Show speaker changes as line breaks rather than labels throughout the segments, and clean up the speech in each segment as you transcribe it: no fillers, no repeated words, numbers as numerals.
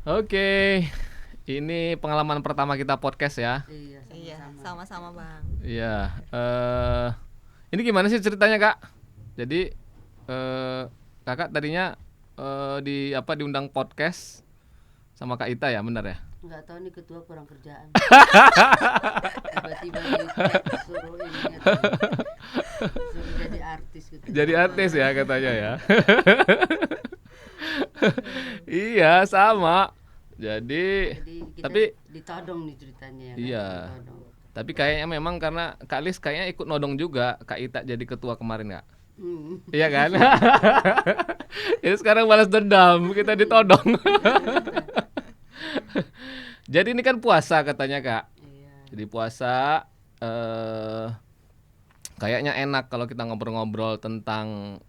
Oke, ini pengalaman pertama kita podcast ya.
Iya,
Iya,
sama-sama.
sama-sama Bang.
Iya. Ini gimana sih ceritanya Kak? Jadi Kakak tadinya diundang podcast sama Kak Ita ya, benar ya?
Enggak tahu nih ketua kurang kerjaan. Tiba-tiba disuruh ini suruh jadi artis gitu.
Jadi artis ya katanya ya. Iya sama. Jadi
kita
tapi
ditodong nih ceritanya ya.
iya.
Kan? Ditodong.
Tapi kayaknya memang karena Kak Lis kayaknya ikut nodong juga Kak Ita jadi ketua kemarin nggak? Iya kan? Ini sekarang balas dendam, kita ditodong. Jadi ini kan puasa katanya Kak.
Iya.
Jadi puasa kayaknya enak kalau kita ngobrol-ngobrol tentang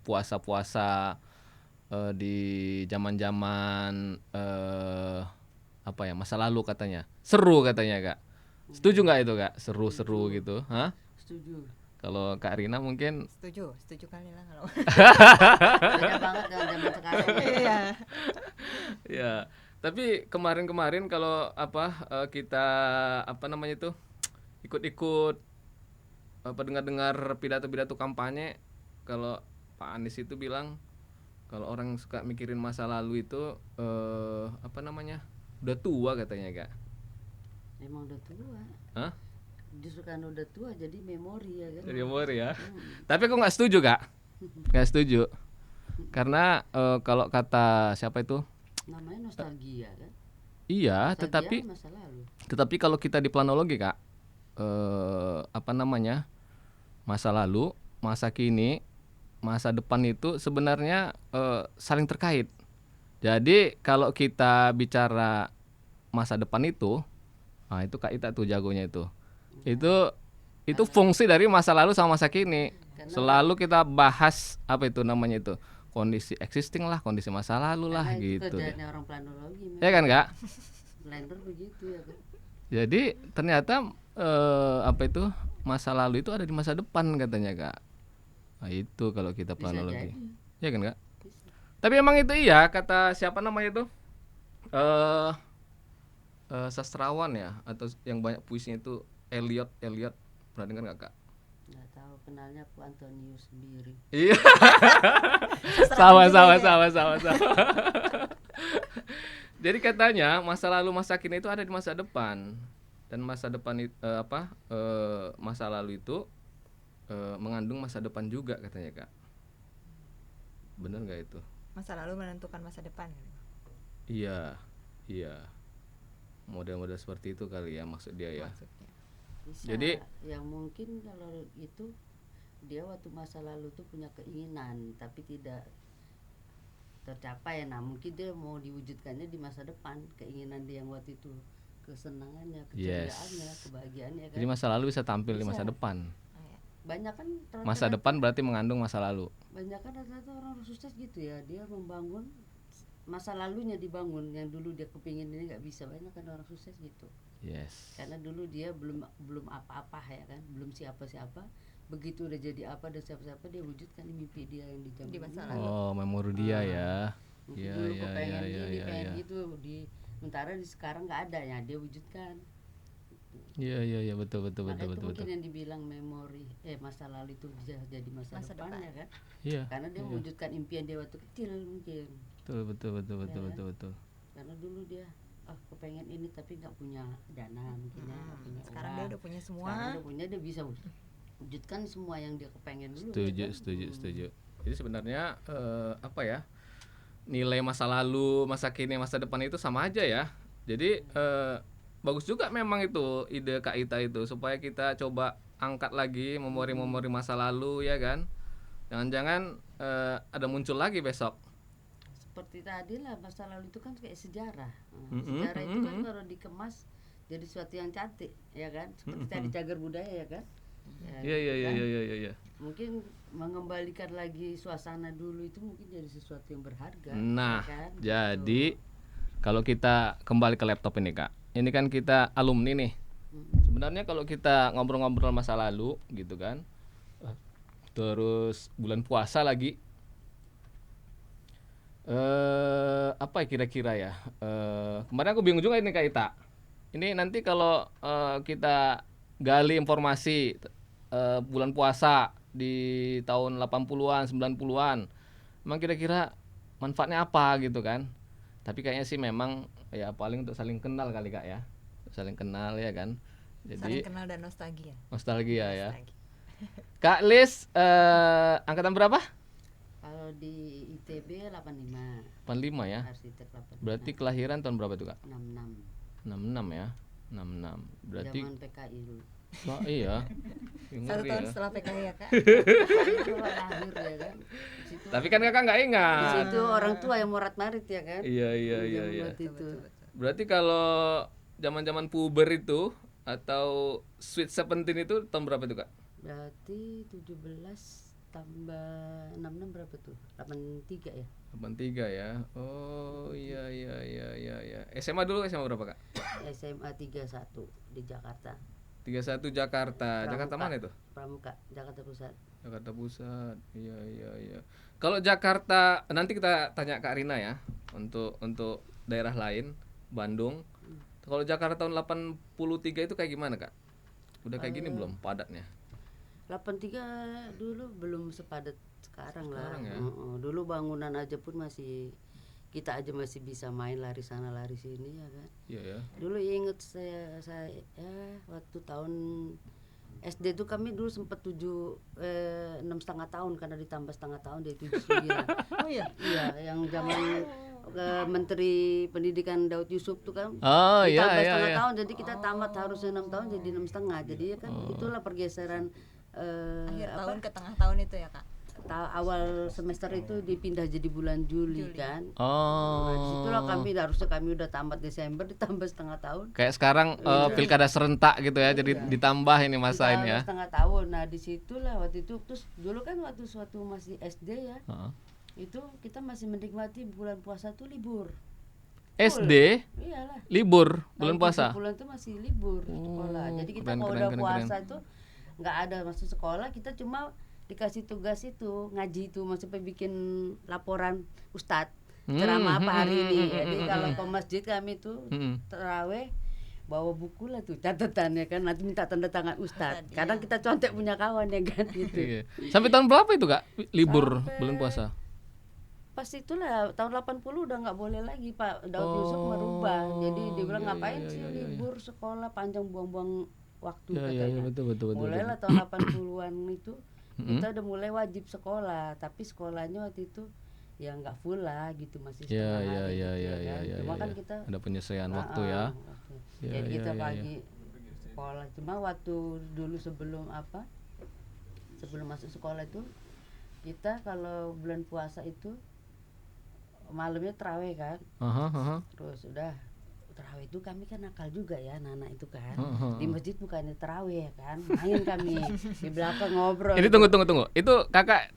puasa-puasa di zaman-zaman masa lalu katanya. Seru katanya Kak. Setuju nggak itu Kak? Seru-seru gitu. Hah?
Setuju.
Kalau Kak Rina mungkin
Setuju kali lah kalau.
Beda banget dengan zaman sekarang.
Iya.
ya. Tapi kemarin-kemarin kalau kita ikut-ikut dengar-dengar pidato-pidato kampanye, kalau Pak Anies itu bilang kalau orang suka mikirin masa lalu itu udah tua katanya Kak.
Emang udah tua.
Hah?
Justru kan udah tua jadi memori ya kan.
Jadi umur ya. Tapi aku nggak setuju Kak. Nggak setuju. Karena kalau kata siapa itu?
Namanya nostalgia kan.
Iya,
Nostalgia masa lalu.
tetapi kalau kita di planologi Kak, masa lalu, masa kini, masa depan itu sebenarnya saling terkait. Jadi kalau kita bicara masa depan itu, nah itu Kak Ita tuh jagonya itu. Itu fungsi dari masa lalu sama masa kini. Selalu kita bahas kondisi existing lah, kondisi masa lalu lah
Karena itu
gitu deh.
kerjaannya orang planologi.
Ya kan Kak?
Blender begitu ya kan.
Jadi ternyata masa lalu itu ada di masa depan katanya Kak. Nah, itu kalau kita
Bisa
planologi.
jadi.
Ya kan Kak?
Bisa.
Tapi emang itu iya kata siapa namanya itu? Sastrawan ya atau yang banyak puisinya itu Eliot. Pernah dengar nggak Kak?
Nggak tahu, kenalnya aku Antonius sendiri.
Iya. sama. Jadi katanya masa lalu masa kini itu ada di masa depan, dan masa depan masa lalu itu mengandung masa depan juga katanya Kak. Bener nggak itu?
Masa lalu menentukan masa depan.
Iya. Model-model seperti itu kali ya maksud dia ya.
Maksudnya.
Bisa.
Jadi
yang mungkin kalau itu dia waktu masa lalu tuh punya keinginan tapi tidak tercapai. Nah mungkin dia mau diwujudkannya di masa depan keinginan dia yang waktu itu, kesenangannya, keceriaannya, kebahagiaannya kan.
Jadi masa lalu bisa tampil di masa
Bisa.
depan.
Banyak kan
Masa depan berarti mengandung masa lalu.
banyak kan rata-rata orang sukses gitu ya, dia membangun masa lalunya, dibangun yang dulu dia kepingin ini nggak bisa. Banyak kan orang sukses gitu.
Yes.
Karena dulu dia belum apa-apa ya kan, belum siapa-siapa. Begitu udah jadi apa dan siapa-siapa, dia wujudkan mimpi dia yang di zaman
Di masa
dulu.
lalu.
Oh, memori dia ya.
Mungkin
Iya,
dulu
iya,
kepengen
iya,
gini,
iya,
pengen
iya.
gitu, di sementara di sekarang nggak ada ya, dia wujudkan.
Iya, betul.
Maka itu mungkin yang dibilang memori masa lalu itu bisa jadi masa depan ya kan.
Iya.
Karena dia mewujudkan impian dia waktu kecil mungkin.
Betul.
Karena dulu dia kepengen ini tapi nggak punya dana mungkin ya, nggak punya
Sekarang
uang.
dia udah punya semua.
Sekarang udah punya, dia bisa wujudkan semua yang dia kepengen dulu.
Setuju. Jadi sebenarnya nilai masa lalu, masa kini, masa depan itu sama aja ya. Jadi bagus juga memang itu ide Kak Ita itu, supaya kita coba angkat lagi memori-memori masa lalu ya kan. Jangan-jangan ada muncul lagi besok.
Seperti tadi lah, masa lalu itu kan kayak sejarah. Sejarah itu kan kalau dikemas jadi sesuatu yang cantik ya kan, seperti tadi cagar budaya ya kan.
Iya.
Mungkin mengembalikan lagi suasana dulu itu mungkin jadi sesuatu yang berharga.
Nah,
ya kan?
jadi kalau kita kembali ke laptop ini Kak, ini kan kita alumni nih. Sebenarnya kalau kita ngobrol-ngobrol masa lalu gitu kan, terus bulan puasa lagi, apa kira-kira ya? Kemarin aku bingung juga ini Kak Ita. Ini nanti kalau kita gali informasi bulan puasa di tahun 80-an, 90-an, emang kira-kira manfaatnya apa gitu kan? Tapi kayaknya sih memang ya paling untuk saling kenal kali Kak ya. Saling kenal ya kan.
Saling
Jadi
kenal dan nostalgia.
nostalgia ya.
Nostalgia.
Kak Lis angkatan berapa?
Kalau di ITB 85,
85 ya.
arsitek 85.
Berarti kelahiran tahun berapa tuh Kak?
66.
66 ya. 66. Berarti
Zaman PKI dulu.
wah, iya.
Satu
Ngeri
tahun
ya.
setelah PKI ya kak.
Itu lahir ya kan. Di situ,
Tapi kan Kakak nggak
di
ingat.
situ orang tua yang morat-marit ya kan.
Iya iya iya
Zaman
iya.
waktu itu.
Berarti kalau zaman-zaman puber itu atau Sweet Seventeen itu tahun berapa tuh Kak?
Berarti 17 tambah 66 berapa tuh? 83 ya?
83 ya. Oh iya iya iya iya iya. SMA dulu SMA berapa Kak?
SMA 31 di Jakarta.
31 Jakarta. Jakarta
Pramuka.
mana itu?
Pramuka, Jakarta Pusat.
Jakarta Pusat. Iya iya iya. Kalau Jakarta nanti kita tanya Kak Rina ya untuk daerah lain, Bandung. Kalau Jakarta tahun 83 itu kayak gimana Kak? Udah kayak gini belum padatnya?
83 dulu belum sepadat sekarang lah.
Sekarang ya?
Dulu bangunan aja pun masih kita aja masih bisa main lari sana lari sini ya kan.
Iya ya.
Dulu inget saya ya, waktu tahun SD tuh kami dulu sempat 6,5 tahun karena ditambah setengah tahun jadi 79.
Oh iya.
Iya, yang zaman Menteri Pendidikan Daud Yusuf tuh kan
Oh iya
ditambah
iya
setengah
iya.
tahun jadi kita tamat harusnya 6 tahun jadi 6,5. Jadi ya kan itulah pergeseran
Akhir
apa,
tahun ke tengah tahun itu ya kak.
awal semester itu dipindah jadi bulan Juli. Kan.
Oh.
Nah, disitulah kami udah tamat Desember ditambah setengah tahun.
Kayak sekarang pilkada serentak gitu ya, jadi ditambah ini masa ini ya.
Setengah tahun. Nah disitulah waktu itu terus dulu kan waktu suatu masih SD ya.
Heeh.
Itu kita masih menikmati bulan puasa tuh libur.
SD
Iyalah.
libur bulan
Nah,
puasa.
7 bulan tuh masih libur sekolah. Jadi kita
keren,
kalau
keren,
udah
keren,
puasa itu nggak ada masuk sekolah, kita cuma dikasih tugas itu ngaji itu sampai bikin laporan ustadz ceramah apa hari ini. Jadi kalau ke masjid kami tuh terawih bawa buku lah tuh catatan ya kan, nanti minta tanda tangan ustadz. Kadang kita contek punya kawan ya kan gitu.
Iya. Sampai tahun berapa itu Kak libur
Sampai-
bulan puasa?
Pas itulah tahun 80 udah nggak boleh lagi Pak Daud Yusuf merubah. Jadi dia bilang ngapain sih libur sekolah panjang buang-buang waktu
Iya
katanya.
iya betul.
Mulailah tahun 80-an itu kita udah mulai wajib sekolah, tapi sekolahnya waktu itu ya nggak full lah gitu, masih
Iya
setengah
iya
hari
iya
gitu
iya
ya kan.
iya.
Cuma
iya.
kan kita
Ada penyesuaian waktu ya.
waktu.
Iya,
Jadi
iya,
kita
iya,
pagi sekolah, cuma waktu dulu sebelum masuk sekolah itu kita kalau bulan puasa itu malamnya terawih kan. Terus udah terawih itu kami kan nakal juga ya anak-anak itu kan. Di masjid bukannya terawih ya kan, main kami di belakang ngobrol.
Ini tunggu. Itu Kakak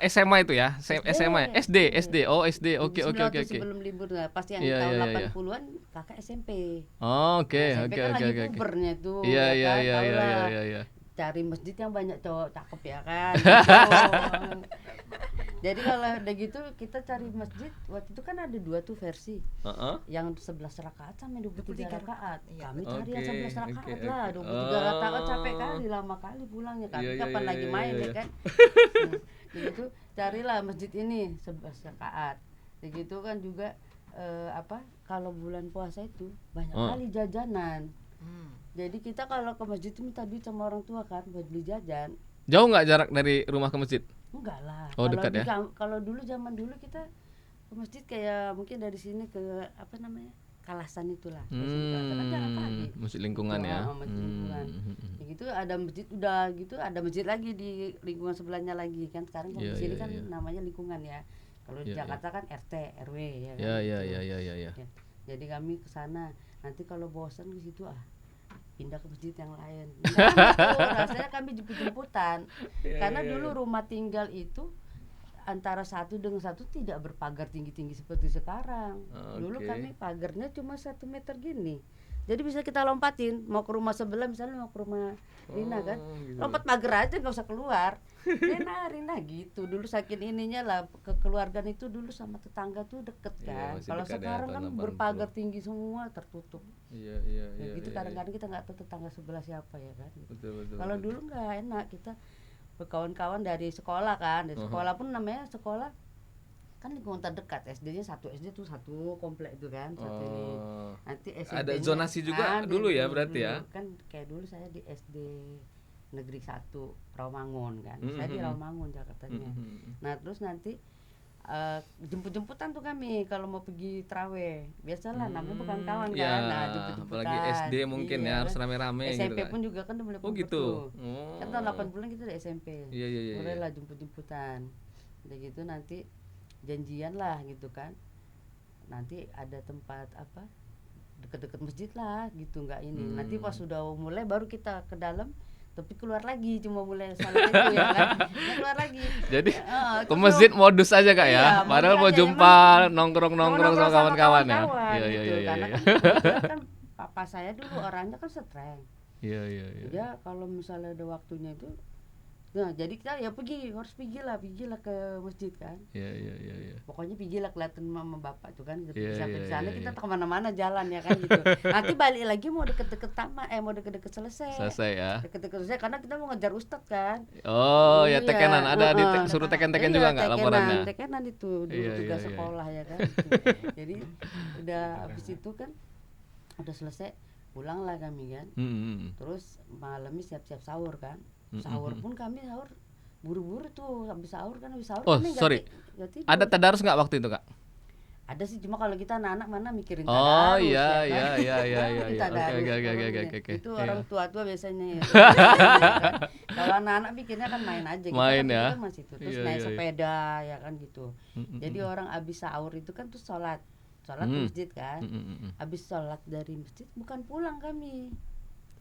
SMA itu ya? SMA SD. Oh SD. Oke.
Sebelum libur, nah, pas yang
Iya,
tahun
iya, iya.
80-an kakak SMP.
Oh, oke.
SMP kan lagi pubernya tuh.
Iya
ya kan,
iya
tahulah.
iya.
Cari masjid yang banyak cowok cakep ya kan. Gitu. Jadi kalau udah gitu kita cari masjid, waktu itu kan ada 2 tuh versi. Yang 11 rakaat sama 23 rakaat.
Iya.
Kami cari yang 11 rakaat
Oke.
lah. 23 rakaat capek kali, lama kali pulangnya. Kami
Iya,
kapan
iya,
lagi
iya,
main
iya,
ya
iya.
kan. Gitu carilah masjid ini 11 rakaat. Begitu kan juga kalau bulan puasa itu banyak kali jajanan. Jadi kita kalau ke masjid itu minta duit sama orang tua kan buat beli jajan.
Jauh nggak jarak dari rumah ke masjid?
Enggak lah.
Oh,
Kalau
dekat ya?
Kalau dulu zaman dulu kita ke masjid kayak mungkin dari sini ke apa namanya? Kalasan itulah. Kalasan kan jalan kaki.
Masjid lingkungan
Gitu,
ya.
masjid lingkungan. Ya gitu ada masjid udah gitu ada masjid lagi di lingkungan sebelahnya lagi kan. Sekarang kalau
Iya,
di sini
iya,
kan
iya.
namanya lingkungan ya. Kalau di
Iya,
Jakarta kan RT, RW ya kan.
Iya.
Ya. Jadi kami ke sana. Nanti kalau bosan ke situ pindah ke masjid yang lain. Rasanya kami jemput-jemputan. Karena dulu rumah tinggal itu antara satu dengan satu tidak berpagar tinggi-tinggi seperti sekarang. Dulu
Oke.
kami pagarnya cuma 1 meter gini. Jadi bisa kita lompatin, mau ke rumah sebelah misalnya mau ke rumah Rina kan.
gitu.
Lompat pagar aja nggak usah keluar. Denarin lah gitu. Dulu saking ininya lah kekeluargaan itu dulu sama tetangga tuh deket
Iya,
kan.
masih
Kalau
dekat ya,
sekarang kan
tahun 80.
berpagar tinggi semua tertutup.
Iya, iya,
Ya
iya.
gitu
iya,
kadang-kadang kita nggak tahu tetangga sebelah siapa ya kan. Gitu.
Betul, betul.
Kalau
betul.
dulu nggak enak kita berkawan-kawan dari sekolah kan. Dari sekolah pun namanya sekolah kan lingkungan terdekat. SD-nya satu SD tuh satu komplek itu kan. Satu ini.
Oh.
Nanti
Ada
SMP-nya
zonasi juga dulu ya berarti ya?
Kan kayak dulu saya di SD Negeri 1 Rawamangun kan.
Mm-hmm.
Saya di Rawamangun Jakartanya.
Mhm.
Nah, terus nanti jemput-jemputan tuh kami kalau mau pergi traweh. Biasalah namanya bukan kawan kan.
Ya,
Nah, jemput-jemputan.
apalagi SD mungkin
Iya,
ya harus
kan.
rame-rame gitu
SMP
kan.
pun juga kan udah mulai
Oh
kumpul
gitu.
tuh.
Oh.
Kan tahun 80-an kita udah SMP.
Iya, iya, iya.
Mulailah jemput-jemputan. Udah gitu nanti janjian lah gitu kan. Nanti ada tempat apa? Deket-deket masjid lah gitu, nggak ini. Nanti pas sudah mulai baru kita ke dalam tapi keluar lagi cuma mulai salat itu ya kan. Nah, keluar lagi.
Jadi ke
terus
masjid modus aja Kak
Iya,
ya. Padahal mau
modus aja,
jumpa
emang
nongkrong-nongkrong sama
sama
kawan-kawan ya.
kawan-kawan
Iya, iya,
gitu.
iya,
Karena
iya.
kan kebetulan kan papa saya dulu orangnya kan streng.
Iya, iya, iya.
Ya kalau misalnya ada waktunya itu, nah jadi kita ya harus pergilah ke masjid kan.
Iya, iya, iya, iya.
Pokoknya pergilah kelihatan mama bapak tuh kan.
Iya,
Sampai
iya,
di sana
iya,
kita
iya.
kemana-mana jalan ya kan gitu. Nanti balik lagi mau deket-deket taman, mau deket-deket selesai.
Selesai ya.
Deket-deket selesai karena kita mau ngejar ustadz kan.
Oh, ya
Iya,
tekenan ada suruh
tekenan.
teken-teken
Iya,
juga enggak laporannya?
tekenan itu dulu
Iya,
tugas
iya, iya.
sekolah ya kan gitu. Jadi udah habis itu kan udah selesai pulang lah kami kan. Terus malamnya siap-siap sahur kan. Sahur pun kami sahur buru-buru tuh habis sahur
Oh,
kami nggak
sorry.
nggak tidur.
Ada tadarus enggak waktu itu Kak?
Ada sih cuma kalau kita anak-anak mana mikirin
Oh,
tadarus
iya,
ya kan?
iya, iya, iya,
Kita
iya, iya.
tadarus,
Oke, oke,
kalau
oke,
ini.
oke.
Itu
Iya.
orang tua-tua biasanya ya. Kalau anak-anak pikirnya kan main aja kita
Main
kan
ya.
kan masih itu terus
Iya,
naik
iya, iya.
sepeda ya kan gitu. Jadi orang abis sahur itu kan tuh sholat ke masjid kan. Habis sholat dari masjid bukan pulang kami.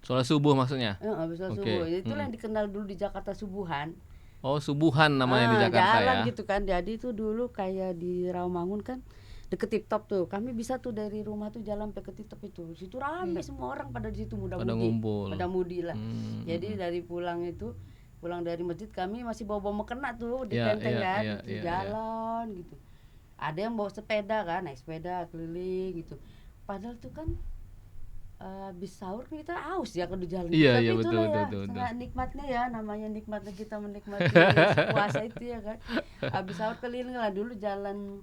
Sholat subuh maksudnya?
Habis sholat
Oke.
subuh. Itulah yang dikenal dulu di Jakarta subuhan.
Oh, subuhan namanya di Jakarta
jalan
ya.
gitu kan. Jadi itu dulu kayak di Rawamangun kan deket TikTok tuh. Kami bisa tuh dari rumah tuh jalan sampai ke TikTok itu. Situ rame semua orang pada di situ
Pada ngumpul.
Pada mudi lah. Jadi dari pulang dari masjid kami masih bawa mukena tuh di
Iya,
tenteng
iya,
kan.
iya,
Terus
iya,
jalan gitu. Ada yang bawa sepeda kan, naik sepeda keliling gitu. Padahal tuh kan habis sahur kita aus ya kalau di jalan.
Iya,
Tapi
iya,
itulah
betul,
ya,
betul, betul.
sangat nikmatnya ya, namanya nikmatnya kita menikmati puasa itu ya kan. Habis sahur keliling lah dulu jalan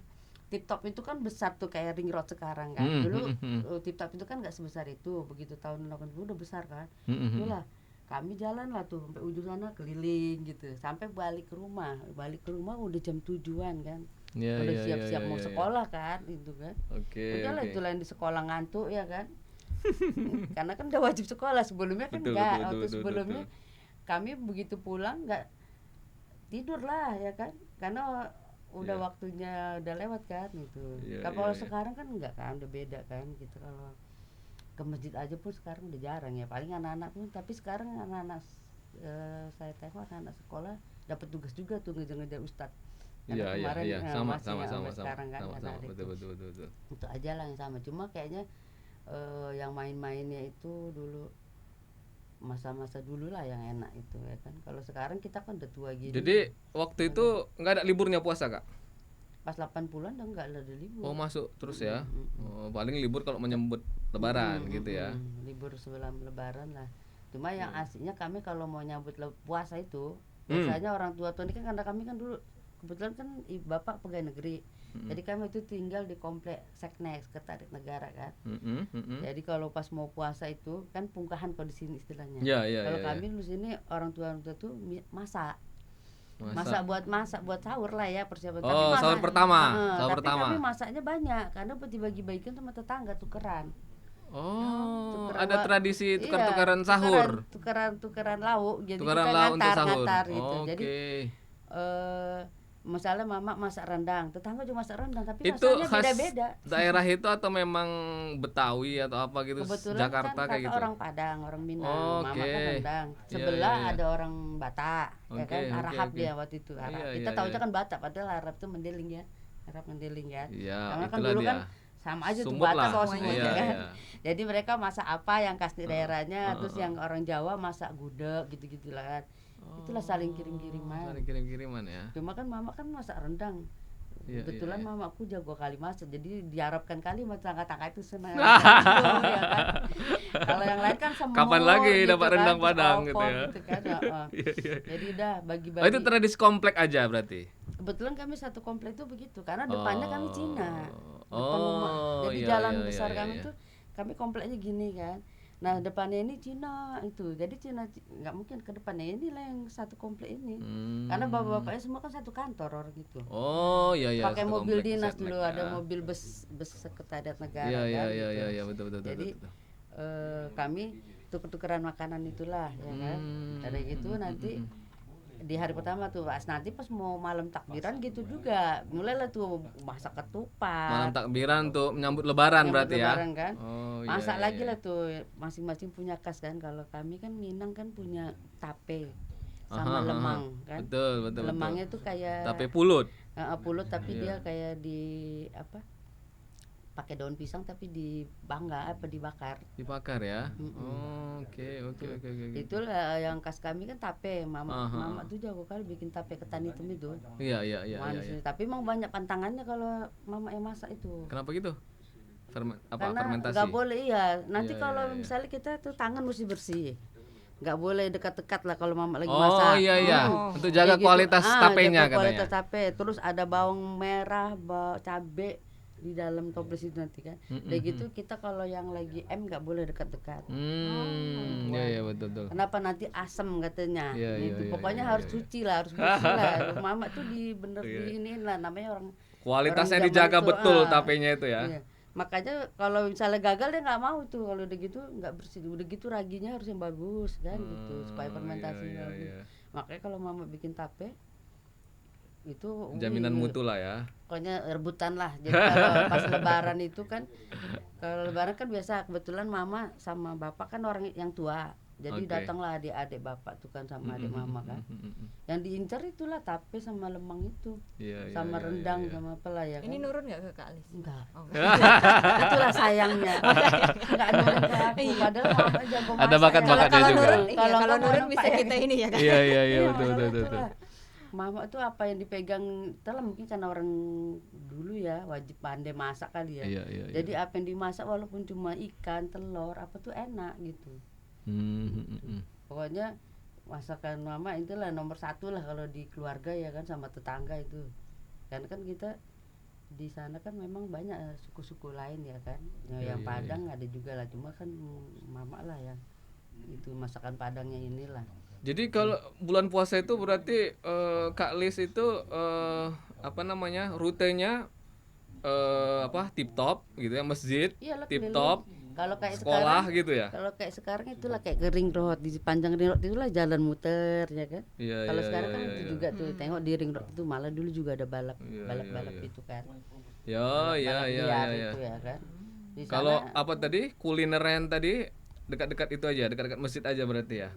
Tip Top itu kan besar tuh kayak ring road sekarang kan. Dulu Tip Top itu kan nggak sebesar itu. Begitu tahun 80 udah besar kan. Itulah kami jalan lah tuh sampai ujung sana keliling gitu. Sampai balik ke rumah. Balik ke rumah udah jam 7-an kan.
Iya,
Udah
iya,
siap-siap
iya,
mau
iya.
sekolah kan itu kan.
Oke.
Udahlah
Oke.
itu lain di sekolah ngantuk ya kan. Karena kan udah wajib sekolah sebelumnya kan
Betul,
enggak.
betul,
Waktu
betul,
sebelumnya kami begitu pulang enggak tidur lah ya kan. Karena udah
Iya.
waktunya udah lewat kan gitu.
Iya,
Kalau
iya, iya.
sekarang kan enggak kan udah beda kan gitu. Kalau ke masjid aja pun sekarang udah jarang ya. Paling anak-anak pun tapi sekarang anak-anak saya tengok anak-anak sekolah dapat tugas juga tuh ngejar-ngejar ustadz.
Iya, iya, iya. Sama,
masih
sama,
ya,
sama,
sampai sekarang kan
sama,
anak-anak
betul,
itu.
betul, betul, betul.
Itu aja lah yang sama. Cuma kayaknya yang main-mainnya itu dulu masa-masa dulu lah yang enak itu ya kan. Kalau sekarang kita kan udah tua gini.
Jadi waktu itu nggak ada liburnya puasa Kak?
pas 80-an udah enggak ada libur.
Oh, masuk terus ya. Oh, paling libur kalau menyambut lebaran gitu ya.
Libur sebelum lebaran lah. Cuma yang aslinya kami kalau mau nyambut puasa itu biasanya orang tua-tua ini kan karena kami kan dulu kebetulan kan bapak pegawai negeri. Jadi kami itu tinggal di komplek Seknek, Sekretariat Negara kan. Jadi kalau pas mau puasa itu kan pungkahan kalau di sini istilahnya.
Iya, iya,
Kalau
iya,
kami di sini orang tua tuh masak buat sahur lah ya persiapan.
Oh, sahur pertama, sahur
tapi
pertama.
kami masaknya banyak karena dibagi-bagikan sama tetangga tukeran.
Oh,
Tukeran
ada tradisi tukar-tukaran
iya,
sahur.
Tukeran lauk. Jadi
Tukaran
kita
lauk untuk sahur.
ngantar gitu.
Oke.
Jadi misalnya mama masak rendang, tetangga juga masak rendang tapi
Itu
rasanya
khas
beda-beda.
daerah itu atau memang Betawi atau apa gitu?
Kebetulan
Jakarta
kan
kayak
kakak
gitu.
orang Padang, orang Minang, mama
Oke.
kan rendang.
Iya,
Sebelah
iya, iya.
ada orang Batak, ya
Oke,
kan
oke,
Arab
oke.
dia waktu itu Arab.
Iya,
Kita
iya,
tahunya
iya.
kan Batak, padahal Arab tuh mendeling ya. Arab mendeling kan.
Iya,
Karena kan
itulah
dulu
dia.
kan sama aja tuh
Sumut
Batak
lah.
sama
Semuanya.
semuanya
Iya,
kan.
iya.
Jadi mereka masak apa yang khas di daerahnya, terus yang orang Jawa masak gudeg gitu-gitu lah kan. Itulah saling kirim-kiriman.
Saling kirim-kiriman ya.
Cuma kan mama kan masak rendang.
Iya,
Kebetulan
iya, iya.
mamaku jago kali masak, jadi diharapkan kali sama tangga-tangga itu senang. Ya kan. Kalau yang lain kan semua
Kapan lagi dapat rendang
terus
Padang gitu
opor
ya.
gitu kan. Heeh.
Iya, iya.
Jadi udah
Oh,
bagi-bagi.
itu tradisi komplek aja berarti.
Kebetulan kami satu komplek itu begitu, karena depannya kami Cina.
Oh.
Depan rumah.
Oh,
Jadi
iya,
jalan
iya,
besar
iya,
kami
iya.
tuh kami kompleknya gini kan. Nah, depannya ini Cina itu. Jadi Cina nggak mungkin ke depannya inilah yang satu komplek ini. Karena bapak-bapaknya semua kan satu kantor orang gitu.
Oh, iya, iya.
Pakai
satu
mobil
komplek
dinas
setnek
dulu,
ya.
ada mobil bus sekretariat negara
Iya, iya,
kan
iya,
gitu.
iya, betul, betul,
Jadi
betul, betul.
kami tuker-tukeran makanan itulah ya kan. Dari itu nanti di hari pertama tuh nanti pas mau malam takbiran gitu juga mulailah tuh masak ketupat.
Malam takbiran tuh menyambut lebaran
Menyambut
berarti ya.
lebaran kan.
Oh, iya,
Masak
iya,
lagi
iya.
lah tuh masing-masing punya khas kan. Kalau kami kan Minang kan punya tape sama
Aha, aha.
lemang kan.
Betul, betul,
Lemangnya tuh kayak
Tape pulut.
pulut tapi
Iya.
dia kayak di apa? Pakai daun pisang tapi dibakar.
Dibakar ya.
Mm-mm.
Oh, oke, oke, oke, oke.
Itulah yang khas kami kan tape. Mama
Aha.
mama tuh jago kali bikin tape ketan hitam itu.
Iya, iya, iya, iya,
Manis
iya.
itu. Tapi emang banyak pantangannya kalau mama yang masak itu.
Kenapa gitu?
Karena
Fermentasi?
nggak boleh iya. Nanti
Iya,
kalau
iya, iya.
misalnya kita tuh tangan mesti bersih. Nggak boleh dekat-dekat lah kalau mama lagi
Oh,
masak.
iya, iya.
Oh.
Untuk jaga
Kayak gitu.
kualitas tapenya
jaga kualitas
katanya.
tape. Terus ada bawang merah, cabe di dalam toples itu nanti kan. Udah gitu kita kalau yang lagi nggak boleh dekat-dekat.
Iya, iya, betul, betul.
Kenapa nanti asam katanya?
Iya, iya,
Gitu.
iya,
Pokoknya
iya,
harus
iya.
suci lah, harus bersih lah. Mama tuh
Iya.
di iniin lah namanya orang.
Kualitasnya
Orang zaman
dijaga
itu,
betul tapenya itu ya.
Iya. Makanya kalau misalnya gagal dia nggak mau tuh kalau udah gitu nggak bersih. Udah gitu raginya harus yang bagus kan gitu supaya fermentasinya
Iya,
bagus.
iya.
Makanya kalau mama bikin tape itu
Jaminan mutu lah ya.
pokoknya rebutan lah. Jadi kalau pas lebaran itu kan kalau lebaran kan biasa kebetulan mama sama bapak kan orang yang tua. Jadi
Oke.
datanglah adik-adik bapak tuh kan sama adik mama kan. Yang diincar itulah tape sama lemang itu.
Iya, iya,
Sama
iya,
rendang
iya.
sama apa lah ya kan.
Ini nurun nggak ke Kak Alis?
Enggak.
Oh.
Itulah sayangnya. Enggak nurun ke aku. Padahal mama jago masak.
Ada bakat-bakatnya
Kalau
juga.
nurun, iya,
Kalau
kalau
nggak
nurun
mau
bisa
lupa ya.
kita ini ya kan.
Iya, iya, iya,
Iya,
betul, betul,
masalah
betul.
itulah. Mama tuh apa yang dipegang itulah mungkin karena orang dulu ya wajib pandai masak kali ya.
Iya, iya, iya.
Jadi apa yang dimasak walaupun cuma ikan, telur, apa tuh enak gitu. Pokoknya masakan mama itulah nomor satu lah kalau di keluarga ya kan sama tetangga itu. Karena kan kita di sana kan memang banyak suku-suku lain ya kan.
Iya,
Yang
iya,
Padang ada juga lah cuma kan mama lah yang itu masakan Padangnya inilah.
Jadi kalau bulan puasa itu berarti Kak Lis itu apa namanya rutenya tip top gitu ya, masjid
Iyalah
tip
keliling.
top,
Kalau kayak
sekolah
sekarang,
gitu ya.
kalau kayak sekarang itulah kayak ke ring road, di panjang ring road itulah jalan muter ya kan.
Iya,
Kalau
iya,
sekarang
iya,
kan
iya,
itu
iya.
juga tuh tengok di ring road itu malah dulu juga ada balap
Iya,
balap
iya.
itu kan.
Ya, iya,
Balap
iya,
liar
iya.
itu ya kan. Di sana
Kalau apa tadi kulineran tadi dekat-dekat itu aja, dekat-dekat masjid aja berarti ya.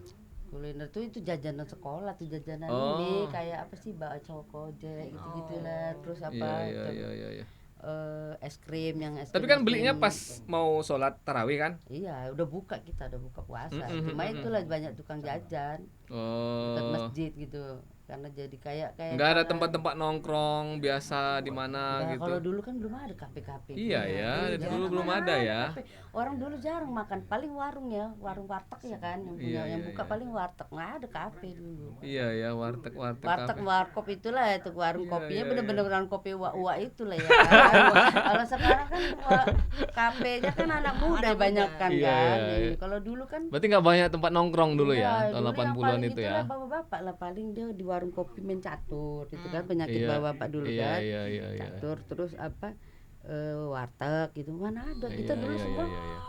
kuliner tuh itu jajanan sekolah tuh jajanan
Oh.
ini kayak apa sih bakso kojek gitu-gitulah terus apa
Iya, iya,
tuh,
iya, iya, iya.
es krim yang es
Tapi
krim-
kan
es
belinya
krim.
pas mau sholat tarawih kan?
Iya udah buka kita udah buka puasa cuma itulah banyak tukang jajan dekat
Oh.
masjid gitu karena jadi kayak
Enggak ada
kayak-
tempat-tempat nongkrong biasa di mana
Nah,
gitu.
kalau dulu kan belum ada kafe-kafe.
Iya ya,
Iya,
dulu belum
mana
ada ya.
kafe. Orang dulu jarang makan, paling warung ya, warung warteg ya kan, yang punya
Iya,
yang
iya,
buka
iya.
paling warteg, nggak ada kafe dulu.
Iya ya, warteg-warteg
Warteg
kafe.
warkop itulah itu warung
Iya,
kopinya
iya,
bener-bener
iya.
warung kopi uak itulah ya. kan. Kalau sekarang kan kafenya kan anak muda
Anak
banyak
muda.
kan
Iya,
kan.
iya, iya.
Kalau dulu kan
Berarti nggak banyak tempat nongkrong dulu
iya,
ya, tahun
dulu yang
80-an
paling
itu
itulah
ya.
bapak-bapak lah paling dia di warung kopi main catur itu kan penyakit
Iya,
bapak-bapak dulu
iya,
kan.
iya, iya, iya.
Catur terus apa warteg gitu mana ada kita
Iya,
dulu
iya,
semua
iya, iya.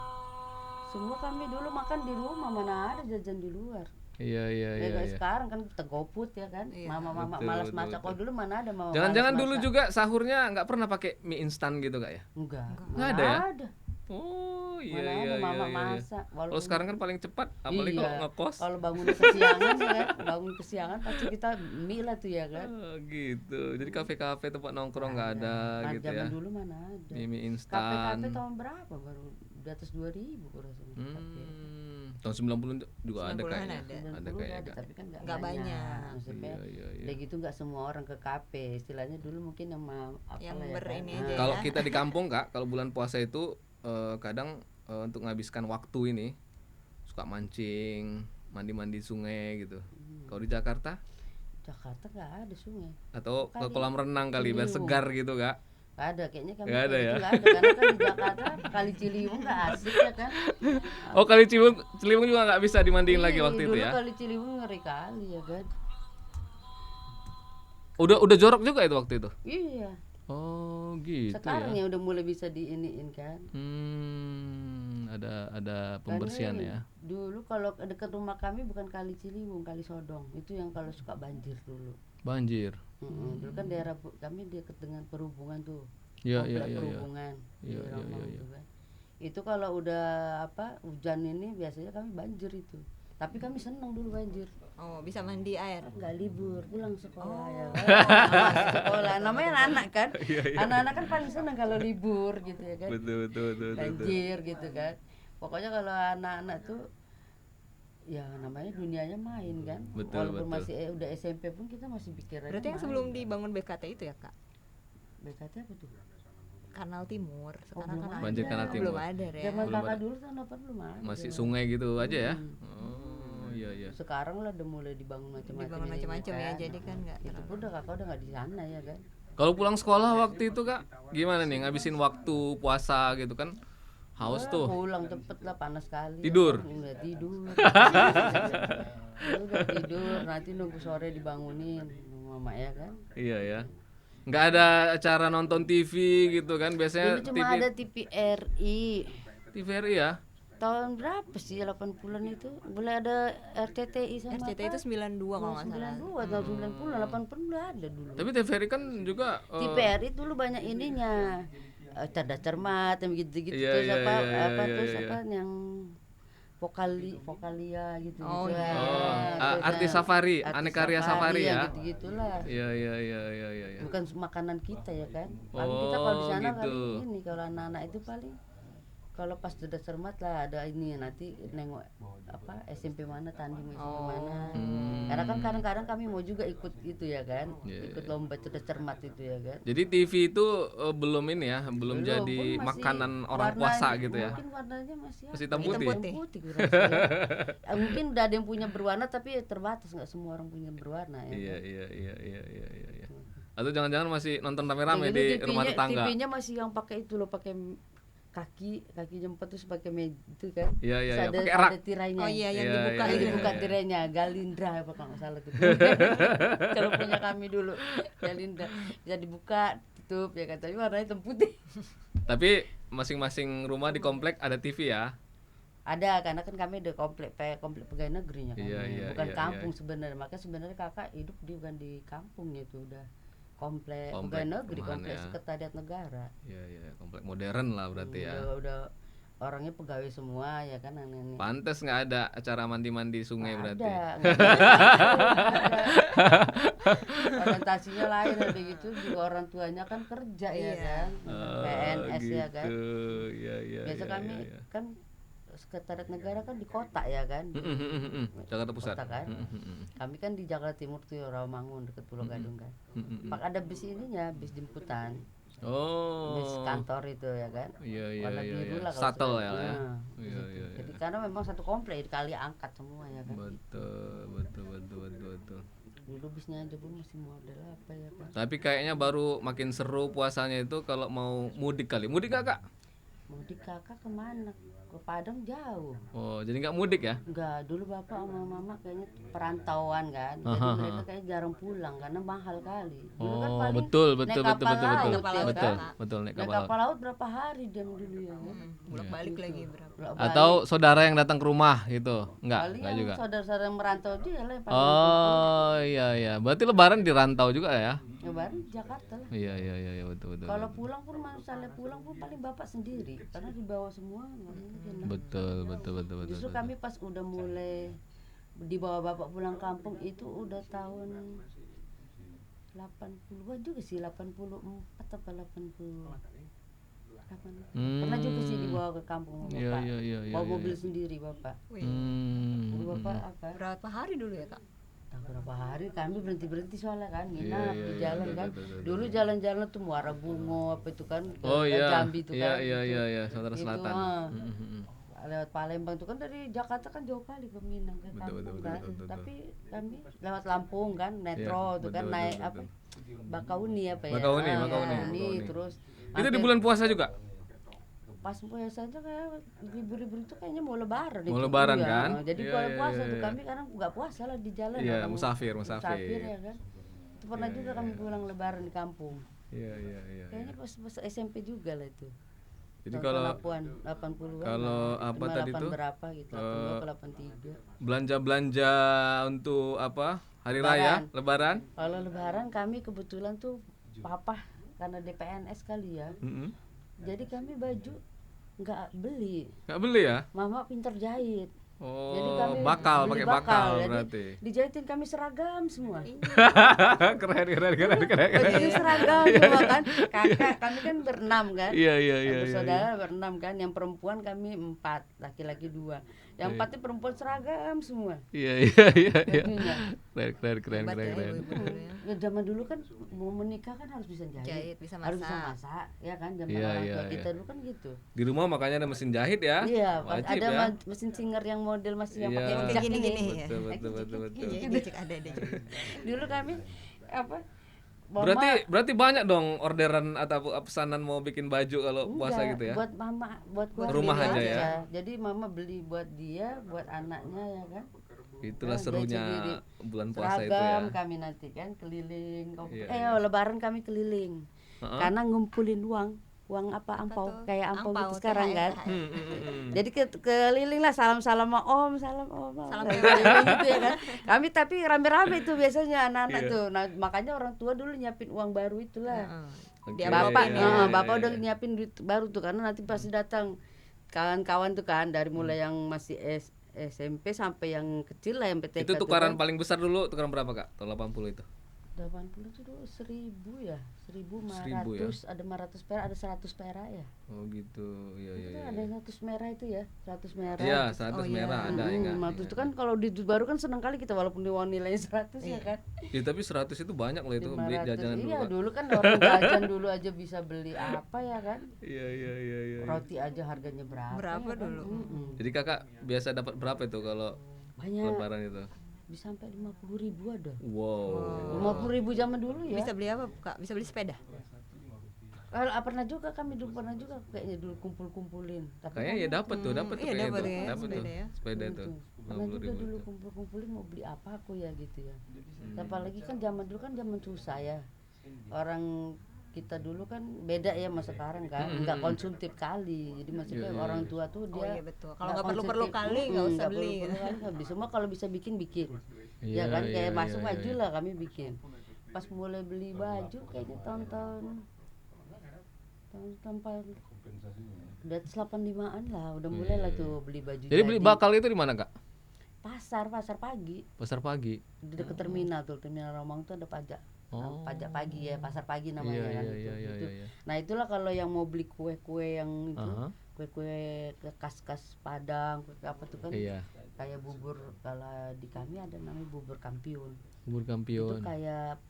semua kami dulu makan di rumah mana ada jajan di luar
Iya, iya,
ya
iya,
kayak
iya.
sekarang kan kita goput ya kan
Iya.
mama
Betul,
malas
betul,
masak kalau
betul.
dulu mana ada mama
Jangan-jangan
malas
dulu
masak.
juga sahurnya nggak pernah pakai mie instan gitu kak ya?
enggak
Nggak ada
mana
ya?
ada.
Oh iya,
Mana
iya,
ada
iya,
mama
iya.
masak
Kalau
walaupun
sekarang kan paling cepat, apalagi kalau
Iya.
ngekos.
kalau bangun kesiangan ya kan bangun kesiangan pasti kita mie lah tuh ya kan
Oh, gitu. Jadi kafe-kafe tempat nongkrong nggak ada
Kan
gitu
zaman
ya.
dulu mana ada
Mie
kafe-kafe
instan.
tahun berapa baru di atas 2.000 aku rasa untuk KP.
Tahun 90 juga ada
90-an
kayaknya.
ada.
Ada
90
kayaknya.
ada, tapi kan
Nggak banyak.
Maksudnya
Iya.
udah gitu nggak semua orang ke KP, istilahnya dulu mungkin yang
Yang
apalah ya kan.
ini aja
Kalau
ya.
kita di kampung Kak, kalau bulan puasa itu kadang untuk menghabiskan waktu ini suka mancing, mandi-mandi sungai gitu. Kalau di Jakarta
Jakarta nggak ada sungai.
atau ke
Kali
kolam renang kali biar
Ciliwung.
segar gitu Kak.
Nggak ada, kayaknya kami
Nggak ada
kayak
ya?
gitu nggak ada, karena kan di Jakarta Kali Ciliwung nggak asik ya kan.
Oh, kali Ciliwung juga nggak bisa dimandiin lagi waktu itu
Dulu
ya?
Kali Ciliwung ngeri kali ya kan.
Udah jorok juga itu waktu itu.
Iya,
Oh, gitu
sekarang
ya.
ya udah mulai bisa diiniin kan.
Ada pembersihan
Karena
ya.
dulu kalau dekat rumah kami bukan Kali Ciliwung, Kali Sodong. Itu yang kalau suka banjir dulu.
Banjir.
Dulu kan daerah kami dekat dengan perhubungan tuh.
Iya,
Komplek
iya.
perhubungan di
Iya, iya,
Rambang
iya.
itu kan. Itu kalau udah hujan ini biasanya kami banjir itu. Tapi kami senang dulu banjir.
Oh, bisa mandi air.
Nggak libur, pulang sekolah ya kan.
Oh.
Sekolah namanya anak kan. Anak-anak kan paling senang kalau libur gitu ya kan.
Betul.
Banjir gitu kan. Pokoknya kalau anak-anak tuh ya namanya dunianya main kan.
Betul,
Walaupun
betul.
masih udah SMP pun kita masih pikirannya
Berarti yang
main.
sebelum dibangun BKT itu ya, Kak?
BKT apa tuh?
Kanal Timur. Sekarang
belum
kan
ada.
Banjir Kanal Timur.
belum ada ya.
Zaman
Belum
kakak
ada.
dulu tahun 8 belum ada.
Masih sungai gitu aja ya. Oh, iya.
Sekarang lah udah mulai dibangun macam-macam.
Dibangun
ini
macam-macam ya,
kan.
jadi kan nggak
Itu
terlalu.
pun udah kakak udah nggak di sana ya kan.
Kalau pulang sekolah waktu itu Kak, gimana nih ngabisin waktu puasa gitu kan? Haus tuh.
Pulang cepet lah, panas sekali.
Tidur?
Udah tidur. Udah tidur, nanti nunggu sore dibangunin mama ya kan.
Iya ya. Nggak ada acara nonton TV gitu kan? Biasanya
Dulu cuma ada TVRI.
TVRI ya.
Tahun berapa sih 80-an itu? Boleh ada RCTI sama
RCTI itu 92 kalau nggak salah.
92 atau 90, 80 udah ada dulu.
Tapi TVRI kan juga
TVRI dulu banyak ininya. Cerdas cermat yang gitu-gitu
Iya,
terus
iya,
apa
iya,
apa
iya,
terus
iya.
apa yang vokalia gitu
Oh,
gitu.
iya.
Artis Safari, Aneka Ria Safari ya.
Gitu-gitulah.
Iya.
Bukan makanan kita ya kan. Paling kita kalau di
Oh,
sana
gitu.
kali ini kalau anak-anak itu paling kalau pas sudah cermat lah ada ini nanti nengok apa SMP mana tanding SMP mana. Karena kan kadang-kadang kami mau juga ikut itu ya kan.
Iya,
Ikut lomba cerdas cermat itu ya kan.
Jadi TV itu belum ini ya, belum jadi
Pun masih
makanan orang
warna-
puasa gitu ya.
Mungkin warnanya masih
Masih
apa
hitam
ya?
putih.
Hitam putih gue rasa ya. Mungkin udah ada yang punya berwarna tapi terbatas, nggak semua orang punya berwarna ya.
Iya. Atau jangan-jangan masih nonton rame-rame
Dulu
di
TV-nya
rumah tetangga.
TV-nya masih yang pakai itu loh, pakai kaki jemput terus pakai itu kan.
Iya,
Terus
iya.
ada,
Pakai rak.
ada tirainya.
Oh iya, yang
Iya,
dibuka
iya,
Yang
itu.
dibuka tirainya Galindra apa kalau nggak salah tuh. Kalau punya kami dulu Galindra bisa dibuka tutup ya kan, tapi warnanya hitam putih.
Tapi masing-masing rumah di komplek ada TV ya.
Ada, karena kan kami udah komplek pegawai negerinya kan.
Iya,
Bukan
iya,
kampung sebenarnya. Makanya sebenarnya kakak hidup di bukan di kampungnya itu udah komplek
Komplek
pegawai negeri,
perumahan
komplek
ya.
sekretariat negara.
Iya, komplek modern lah berarti ya.
Udah orangnya pegawai semua ya kan nenek.
Pantes nggak ada acara mandi-mandi sungai berarti.
Ada. Orientasinya lain ada gitu, juga orang tuanya kan kerja ya
Iya.
kan.
Oh,
PNS ya kan.
gitu. Iya.
Biasa kami kan sekretariat negara kan di kota ya kan.
Jakarta Pusat.
Kota kan. Kami kan di Jakarta Timur tuh Rawamangun dekat Pulau Gadung kan. Pak ada bis ininya, bis jemputan, bis
Oh.
kantor itu ya kan.
Iya.
Warna biru lah kalau
Shuttle
sudah-
ya.
Nah,
Iya.
Jadi karena memang satu komplek kali angkat semua ya kan.
Betul.
Dulu bisnya aja pun masih model apa ya kan.
Tapi kayaknya baru makin seru puasanya itu kalau mau mudik kali. Mudik gak Kak?
Mau di kakak kemana? Ke Padang jauh.
Oh, jadi nggak mudik ya?
Enggak, dulu bapak sama mama kayaknya perantauan kan. Jadi
Aha,
mereka kayak jarang pulang karena mahal kali. Dulu kan
Oh,
paling
betul.
naik kapal laut ya kan.
Betul naik
Naik
kapal laut.
kapal laut berapa hari dia dulu ya kan.
Bolak-balik lagi berapa?
Bolak-balik.
Atau saudara yang datang ke rumah gitu. Enggak
paling
juga.
yang saudara-saudara yang merantau dia lah yang paling
Oh, iya. Berarti lebaran di rantau juga ya?
ya baru di Jakarta lah.
Iya, betul.
Kalau pulang pun misalnya pulang pun paling bapak sendiri karena dibawa semua nggak mungkin lah.
Betul.
Justru kami pas udah mulai dibawa bapak pulang kampung itu udah tahun 80-an juga sih, 84 apa 88. Pernah juga sih dibawa dibawa ke kampung
Iya,
bapak.
iya, iya, iya,
Bawa
iya,
mobil
iya.
sendiri bapak.
Wih,
Jadi bapak apa?
berapa hari dulu ya kak?
Nah, berapa hari kami berhenti soalnya kan
Iya,
nginap
iya,
di
iya,
jalan
betul,
kan.
betul, betul,
Dulu
betul.
jalan-jalan tuh Muara Bungo apa itu kan ke
Oh iya,
Jambi itu
iya,
kan.
iya,
gitu.
iya, iya, Sumatera
Itu,
Selatan.
ah.
Mm.
Lewat Palembang itu kan dari Jakarta kan jauh kali ke Minang ke
Betul,
kampung
betul,
kan.
betul, betul.
Tapi kami lewat Lampung kan metro
Iya,
itu kan
betul,
naik
betul,
apa?
betul.
Bakauni apa ya?
Bakauni,
Ah,
Bakauni,
Bakauni,
Bakauni.
terus
Itu di
hampir-
bulan puasa juga?
pas puasa aja kayak libur-libur itu kayaknya mau lebaran
Mau
itu.
lebaran
Iya,
kan?
jadi
Iya,
kalau
iya,
puasa
iya,
tuh
iya.
kami karena nggak puasa lah di jalan
Iya,
orang
musafir.
ya kan. Itu pernah juga kami pulang lebaran di kampung.
Iya, iya, iya.
Kayaknya pas SMP juga lah itu.
Jadi
Tahun
kalau
80-an
kalau
lah.
apa
58
tadi tuh?
berapa gitu, 82 ke 83.
belanja-belanja untuk apa? Hari raya, lebaran?
Kalau lebaran kami kebetulan tuh papa karena DPNS kali ya.
Mm-mm.
Jadi kami baju nggak beli.
Nggak beli ya?
Mama pinter jahit.
Oh,
Jadi kami
bakal,
beli
pakai bakal
jadi
berarti.
dijahitin kami seragam semua.
keren.
Bajunya seragam semua kan. Kakak kami kan berenam kan.
Iya, iya, iya, iya.
Bersaudara berenam kan. Yang perempuan kami 4, laki-laki 2. Yang 4 perempuan seragam semua.
Iya, iya, iya, iya.
Bajunya.
Keren.
Hebat ya ibu-ibu dulu ya.
Ya zaman dulu kan mau menikah kan harus bisa jahit.
Jahit, bisa
Harus bisa
masak.
masak, ya kan zaman
Iya,
orang
iya,
tua
iya.
kita dulu kan gitu.
Di rumah makanya ada mesin jahit ya.
Iya,
Wajib
ada
ya.
mesin singer yang model masih yang
Iya.
pakai
Kayak
jak
gini-gini
ini.
ya.
Betul.
Iya, dia cek ada deh.
Dulu kami apa? Mama,
Berarti banyak dong orderan atau pesanan mau bikin baju kalau puasa
enggak,
gitu ya.
buat mama, buat keluarga
Rumah
dia
aja ya?
Jadi mama beli buat dia, buat anaknya ya kan.
Itulah
Nah,
serunya
jahit sendiri.
bulan puasa itu ya.
Seragam kami nanti kan keliling.
Iya,
Lebaran kami keliling.
Heeh.
Karena ngumpulin uang apa ampau,
tuh?
kayak ampau
Ampau,
gitu sekarang
THR.
kan. Jadi keliling lah salam salam om.
Salam
Keliling gitu ya kan. Kami tapi rame-rame itu biasanya anak-anak
Iya.
tuh. Nah makanya orang tua dulu nyiapin uang baru itulah.
Heeh.
Oke.
Dia
Bapak,
amplopin ya.
bapak udah nyiapin duit baru tuh karena nanti pasti datang kawan-kawan tuh kan dari mulai yang masih SMP sampai yang kecil lah yang PTK.
Itu
tuh
tukaran
kan.
paling besar dulu, tukaran berapa Kak? Tahun 80 itu.
80 tuh dulu 1000 ya. 1500
1.000 ya?
ada 500 perak, ada 100 perak ya.
Oh gitu. Iya, iya,
Itu
iya.
ada 100 merah itu ya, 100 merah.
Iya, 100
Oh, iya.
merah ada enggak?
100 itu kan kalau di duit baru kan senang kali kita walaupun di uang nilai 100 ya kan.
Ya, tapi 100 itu banyak loh itu beli
500.
jajanan dulu.
Iya,
Kak.
dulu kan orang jajan dulu aja bisa beli apa ya kan.
Iya.
Roti aja harganya berapa?
Berapa
ya kan?
dulu?
Jadi Kakak biasa dapat berapa itu kalau
Banyak,
lebaran itu?
bisa sampai 50.000 ada.
Wow.
50.000 zaman dulu ya.
Bisa beli apa kak? Bisa beli sepeda?
Kalau pernah juga kami dulu pernah juga kayaknya dulu kumpul-kumpulin. Tapi
Kayaknya ya dapat tuh, dapat tuh
Iya,
kayaknya
dapat
tuh.
ya,
Dapat tuh.
sepeda ya.
Sepeda
itu
tuh.
pernah juga
50.000
dulu
tuh.
kumpul-kumpulin mau beli apa aku ya gitu ya. Apalagi kan zaman dulu kan zaman susah ya. Orang kita dulu kan beda ya sama sekarang kan, nggak konsumtif kali. Jadi maksudnya
Iya,
orang tua tuh
Oh
dia
iya betul. Kalau nggak perlu-perlu
konsumtif.
kali nggak usah
Nggak
beli.
perlu-perlu kali nggak beli. Semua kalau bisa bikin
Iya,
ya kan kayak
iya,
masuk
iya,
maju
iya.
lah kami bikin. Pas mulai beli baju kayaknya tahun-tahun di atas 85-an lah udah mulai lah tuh beli baju.
Jadi beli bakal itu di mana Kak?
pasar pagi
Pasar pagi.
di dekat terminal tuh, terminal Romang tuh ada pajak.
Oh.
Pajak pagi ya, pasar pagi namanya
Iya,
kan
iya,
itu.
iya,
Itu.
iya.
Nah itulah kalau yang mau beli kue-kue yang itu,
Aha.
kue-kue ke kas-kas Padang, kue apa tuh kan,
Iya.
kayak bubur, kalau di kami ada namanya bubur kampiun.
Bubur
Itu
kampion.
kayak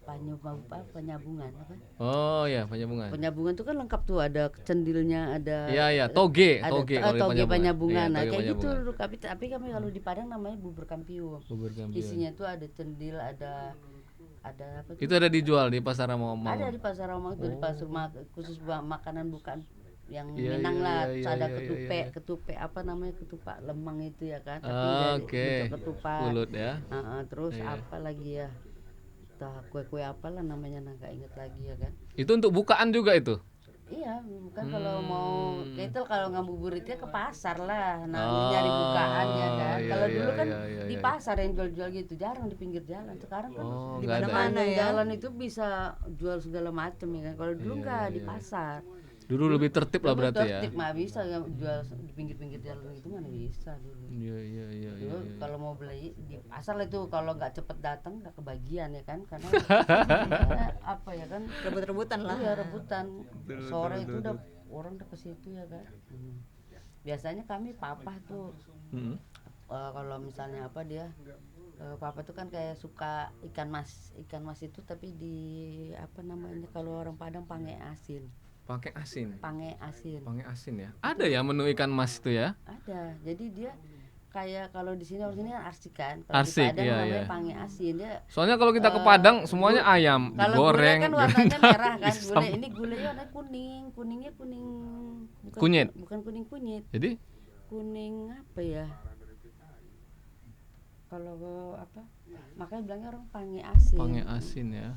penyambungan apa?
Oh ya, penyambungan.
Penyambungan tuh kan lengkap tuh, ada cendilnya, ada
Iya, toge,
ada
toge kalau di
toge
Iya,
penyambungan. Nah
toge
kayak gitu
penyambungan.
dulu, tapi kami kalau di Padang namanya bubur kampiun.
Bubur kampion.
Isinya tuh ada cendil, ada apa tuh?
Itu ada dijual di pasar Romang.
Ada di pasar Romang tuh, di pasar khusus buat makanan bukan yang
Iya,
Minang
iya,
lah.
iya,
Terus ada
iya,
ketupe,
iya.
ketupe apa namanya, ketupat lemang itu ya kan. Tapi dari
Oke.
bentuk ketupat.
Pulut ya.
Terus
Iya.
apa lagi ya? Entah kue-kue apalah namanya, nggak inget lagi ya kan.
Itu untuk bukaan juga itu.
Iya, bukan kalau mau
Hmm.
itu kalau ngabuburitnya ke pasar lah,
Oh,
nyari bukaan ya kan.
iya,
Kalau
iya,
dulu kan
iya, iya,
di
iya.
pasar yang jual-jual gitu, jarang di pinggir jalan. Sekarang kan
Oh,
di
nggak ada.
mana-mana
sepanjang
ya.
jalan itu bisa jual segala macam ya kan. Kalau dulu
Iya,
nggak
iya,
di
iya.
pasar.
Dulu lebih tertib lah
Dulu
berarti ya.
tertib, nggak bisa jual di pinggir-pinggir jalan itu mana bisa dulu.
Iya, iya, iya, iya.
Dulu
iya.
kalau mau beli di pasar itu kalau nggak cepet datang nggak kebagian ya kan, karena apa ya kan,
Rebut-rebutan lah.
iya rebutan. Sore itu udah orang udah ke situ ya kan. Biasanya kami papa tuh
Mm-mm.
kalau misalnya apa dia papa tuh kan kayak suka ikan mas. Ikan mas itu tapi di apa namanya kalau orang Padang pange asin.
Pakai asin.
Pange asin.
Pakai asin ya. Ada ya menu ikan mas itu ya?
Ada. Jadi dia kayak kalau di sini orang sini kan arsik kan. Kalau di
Arsik,
Padang
iya,
namanya
iya.
pange asin. Dia
Soalnya kalau kita ke Padang semuanya ayam
kalau gulai
digoreng.
kan warnanya merah kan.
Disam-
Gulai ini gulainya warna kuning. Kuningnya kuning bukan
Kunyit.
bukan kuning kunyit.
Jadi
Kuning apa ya? Kalau apa? Makanya bilangnya orang pange asin.
pakai asin ya.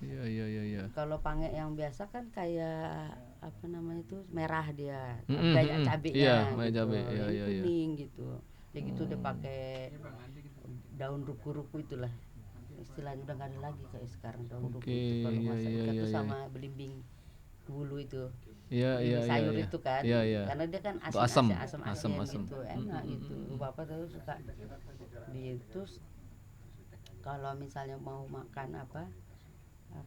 Iya iya iya iya.
Kalau pange yang biasa kan kayak apa namanya itu merah dia,
Mm-mm,
banyak
mm-mm.
cabenya.
Iya, banyak
gitu.
cabai. Iya,
Ini
iya, iya.
kuning gitu. Ya gitu dia pakai daun ruku-ruku itulah. Istilahnya udah nggak ada lagi kayak sekarang daun ruku
Oke,
itu kalau
iya,
masak
iya,
ikan
iya,
tuh
iya.
sama belimbing bulu itu.
Iya iya iya.
Sayur
iya.
itu kan.
Iya iya.
Karena dia kan
Untuk
asin
asam.
asin
Asam.
gitu. Enak gitu. Bapak tuh suka di terus kalau misalnya mau makan apa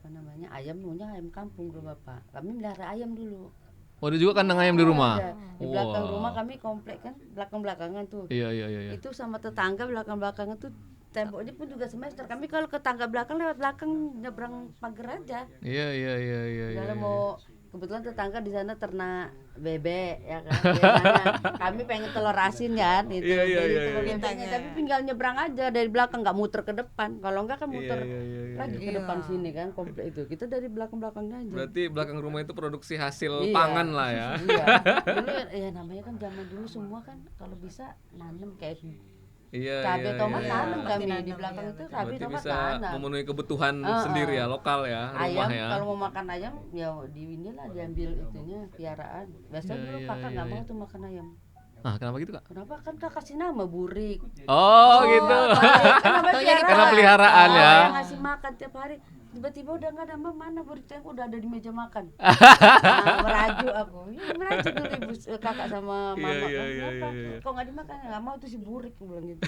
namanya ayam maunya ayam kampung dulu bapak. Kami melihara ayam dulu.
Oh, ada juga kandang ayam di rumah.
Ada. Di belakang
Wah.
rumah kami komplek kan belakang-belakangan tuh.
Iya iya iya. iya.
Itu sama tetangga belakang-belakangan tuh temboknya pun juga semester. Kami kalau ke tangga belakang lewat belakang nyebrang pagar aja.
Iya iya iya iya. iya,
Kalau
iya.
mau kebetulan tetangga di sana ternak bebek ya kan. Biasanya kami pengen telur asin kan itu.
Iya, iya,
Beli
iya,
telur
iya.
bebeknya, tapi tinggal nyebrang aja dari belakang nggak muter ke depan. Kalau enggak kan muter
Iya, iya, iya,
lagi ke
iya.
depan sini kan komplek itu. Kita dari belakang-belakangnya aja.
Berarti belakang rumah itu produksi hasil
Iya.
pangan lah ya.
Iya. Dulu ya namanya kan zaman dulu semua kan kalau bisa nanam kayak
Iya
cabai
iya.
tomat
iya.
nanam
Pasti
kami di
nanam,
belakang
iya,
itu
betul.
cabai
Berarti
tomat
bisa
nanam.
memenuhi kebutuhan sendiri ya, lokal ya, rumah
Ayam
ya.
kalau mau makan ayam ya di inilah diambil itunya piaraan. Biasanya
Iya,
dulu
iya,
kakak
iya,
nggak mau
iya.
tuh makan ayam.
Nah, kenapa gitu, Kak?
Kenapa kan kakak kasih nama burik.
Oh, gitu. Karena peliharaan ya.
Yang ngasih makan tiap hari. Tiba-tiba udah nggak ada mana buritnya udah ada di meja makan. Nah, merajuk aku. Ya, merajuk dulu ibu kakak sama mama.
Iya, iya,
kan,
iya,
kenapa?
iya, iya.
Kok nggak dimakan? Nggak mau tuh si burik aku bilang gitu.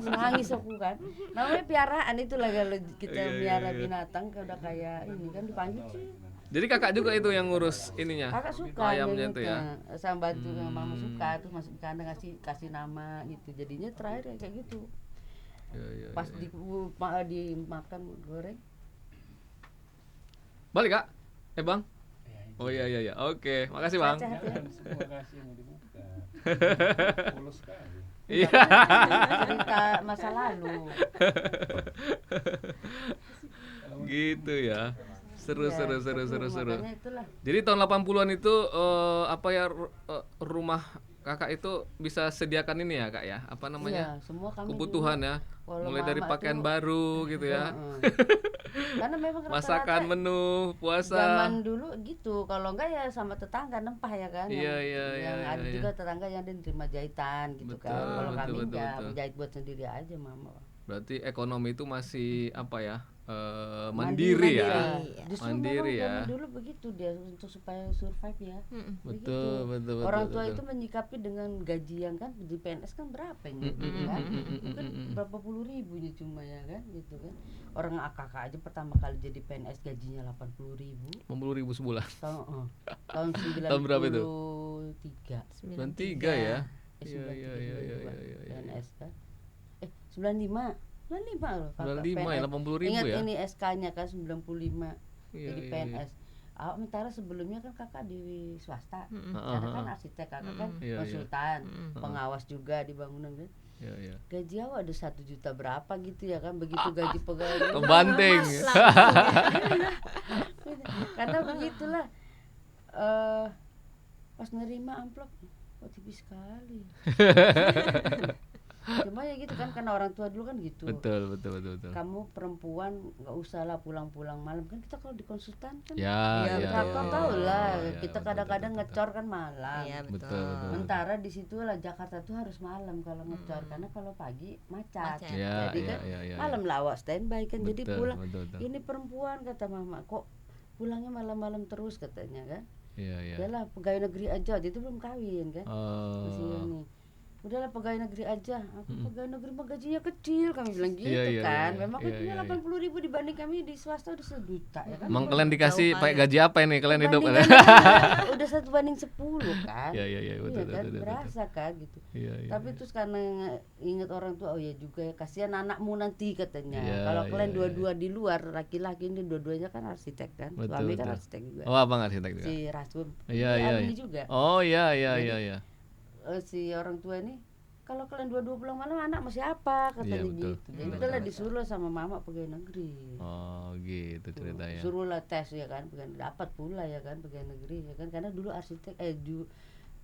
Nangis aku kan. Namanya piaraan itulah kalau kita
Iya, iya,
piara
iya.
binatang udah kayak ini kan dipanggil sih.
Jadi kakak juga itu yang ngurus ininya.
Kakak suka
Ayamnya
yang
itu ya.
sama bantu yang mama suka terus masuk ke kandang kasih nama gitu. Jadinya terakhir kayak gitu.
Iya, iya,
Pas
iya.
dimakan goreng.
Balik, Kak? Bang? Oh iya iya iya. Oke, makasih, Bang.
Sehat-sehat ya.
Semua kasih mau dibuka. Polos sekali.
Iya.
Cerita masa lalu.
Gitu ya. Seru
Ya,
seru seru seru seru.
makanya itulah.
Jadi tahun 80-an itu apa ya rumah Kakak itu bisa sediakan ini ya, Kak ya? Apa namanya?
Iya, semua kami
Kebutuhan
dulu.
ya.
Kalau
Mulai dari
mama
pakaian
tuh-
baru gitu ya.
Heeh. Karena memang
Masakan
rata-rata
menu puasa.
zaman dulu gitu. Kalau enggak ya sama tetangga nempah ya kan.
Iya,
yang,
iya, iya,
yang
iya,
ada
iya.
juga tetangga yang dia terima jahitan gitu kan.
Betul,
Kalau
betul,
kami
betul,
ya
betul.
jahit buat sendiri aja mama.
Berarti ekonomi itu masih apa ya? Mandiri ya.
Mandiri.
Justru
Mandiri
memang
ya.
zaman dulu begitu dia untuk supaya survive ya.
Mm-mm.
Betul, betul, betul.
Orang tua
betul.
itu menyikapi dengan gaji yang kan di PNS kan berapa ya gitu kan? Mungkin berapa puluh ribunya cuma ya kan gitu kan. Orang AKK aja pertama kali jadi PNS gajinya 80.000
50.000 sebulan.
tahun
Tahun berapa itu?
93
93 ya.
Eh,
Iya, iya, iya, iya, iya, iya, iya.
PNS kan 95 loh kakak
95 ya, 80.000
Ingat
ya.
ini SK-nya kan 95
Iya,
jadi
iya,
PNS. Sementara sebelumnya kan kakak di swasta.
Mm-mm.
Karena kan arsitek kakak kan
Iya, iya.
konsultan, pengawas juga di bangunan kan.
Iya, iya.
Gaji awal ada 1 juta berapa gitu ya kan, begitu gaji pegawai.
Kebanting.
Karena begitulah. Pas nerima amplop, kok tipis sekali. Cuma ya gitu kan karena orang tua dulu kan gitu.
Betul, betul, betul, betul.
Kamu perempuan nggak usah lah pulang-pulang malam kan kita kalau di konsultan kan.
Ya,
Iya,
ya,
Kakak
ya,
tahu
ya,
lah,
ya,
kita
betul,
kadang-kadang
betul, betul.
ngecor kan malam.
Iya,
Betul,
betul.
betul.
Sementara di situ lah Jakarta tuh harus malam kalau ngecor karena kalau pagi macet.
Macet.
Ya,
Jadi
ya,
kan
ya, ya, ya.
malam lawak standby kan jadi
Betul,
pulang.
betul, betul.
Ini perempuan kata mama kok pulangnya malam-malam terus katanya kan.
Iya, iya.
Yalah pegawai negeri aja itu belum kawin kan. Masih
Oh,
ini. udahlah pegawai negeri aja. Aku pegawai negeri mah gajinya kecil, kami bilang gitu
Iya, iya,
kan.
iya.
Memang
Iya,
gajinya
iya, iya.
80.000 dibanding kami di swasta udah 1 juta ya kan.
Emang kalian dikasih
Jauh
pakai
kali.
gaji apa ini kalian hidup?
Bandingannya udah 1/10 kan.
Iya, iya, iya, betul,
Iya kan,
betul, betul.
berasa kan gitu.
Iya, iya.
Tapi terus karena ingat orang tua, oh ya juga ya, kasihan anakmu nanti katanya.
Iya,
Kalau
iya,
kalian
iya.
dua-dua di luar, laki-laki ini dua-duanya kan arsitek kan.
Betul,
Suami kan
betul.
arsitek juga.
Oh, abang arsitek juga.
Si Rasul.
Iya,
Dia
iya,
alumni
iya.
juga.
Oh, iya, iya,
Jadi,
iya, iya.
Si orang tua ini, kalau kalian dua-dua pulang malam anak masih apa katanya
Iya, betul.
gitu. Jadi
Betul,
udahlah
betul.
disuruh sama mama pegawai negeri.
Oh, gitu ceritanya.
Suruhlah tes ya kan, dapat pula ya kan pegawai negeri ya kan, karena dulu arsitek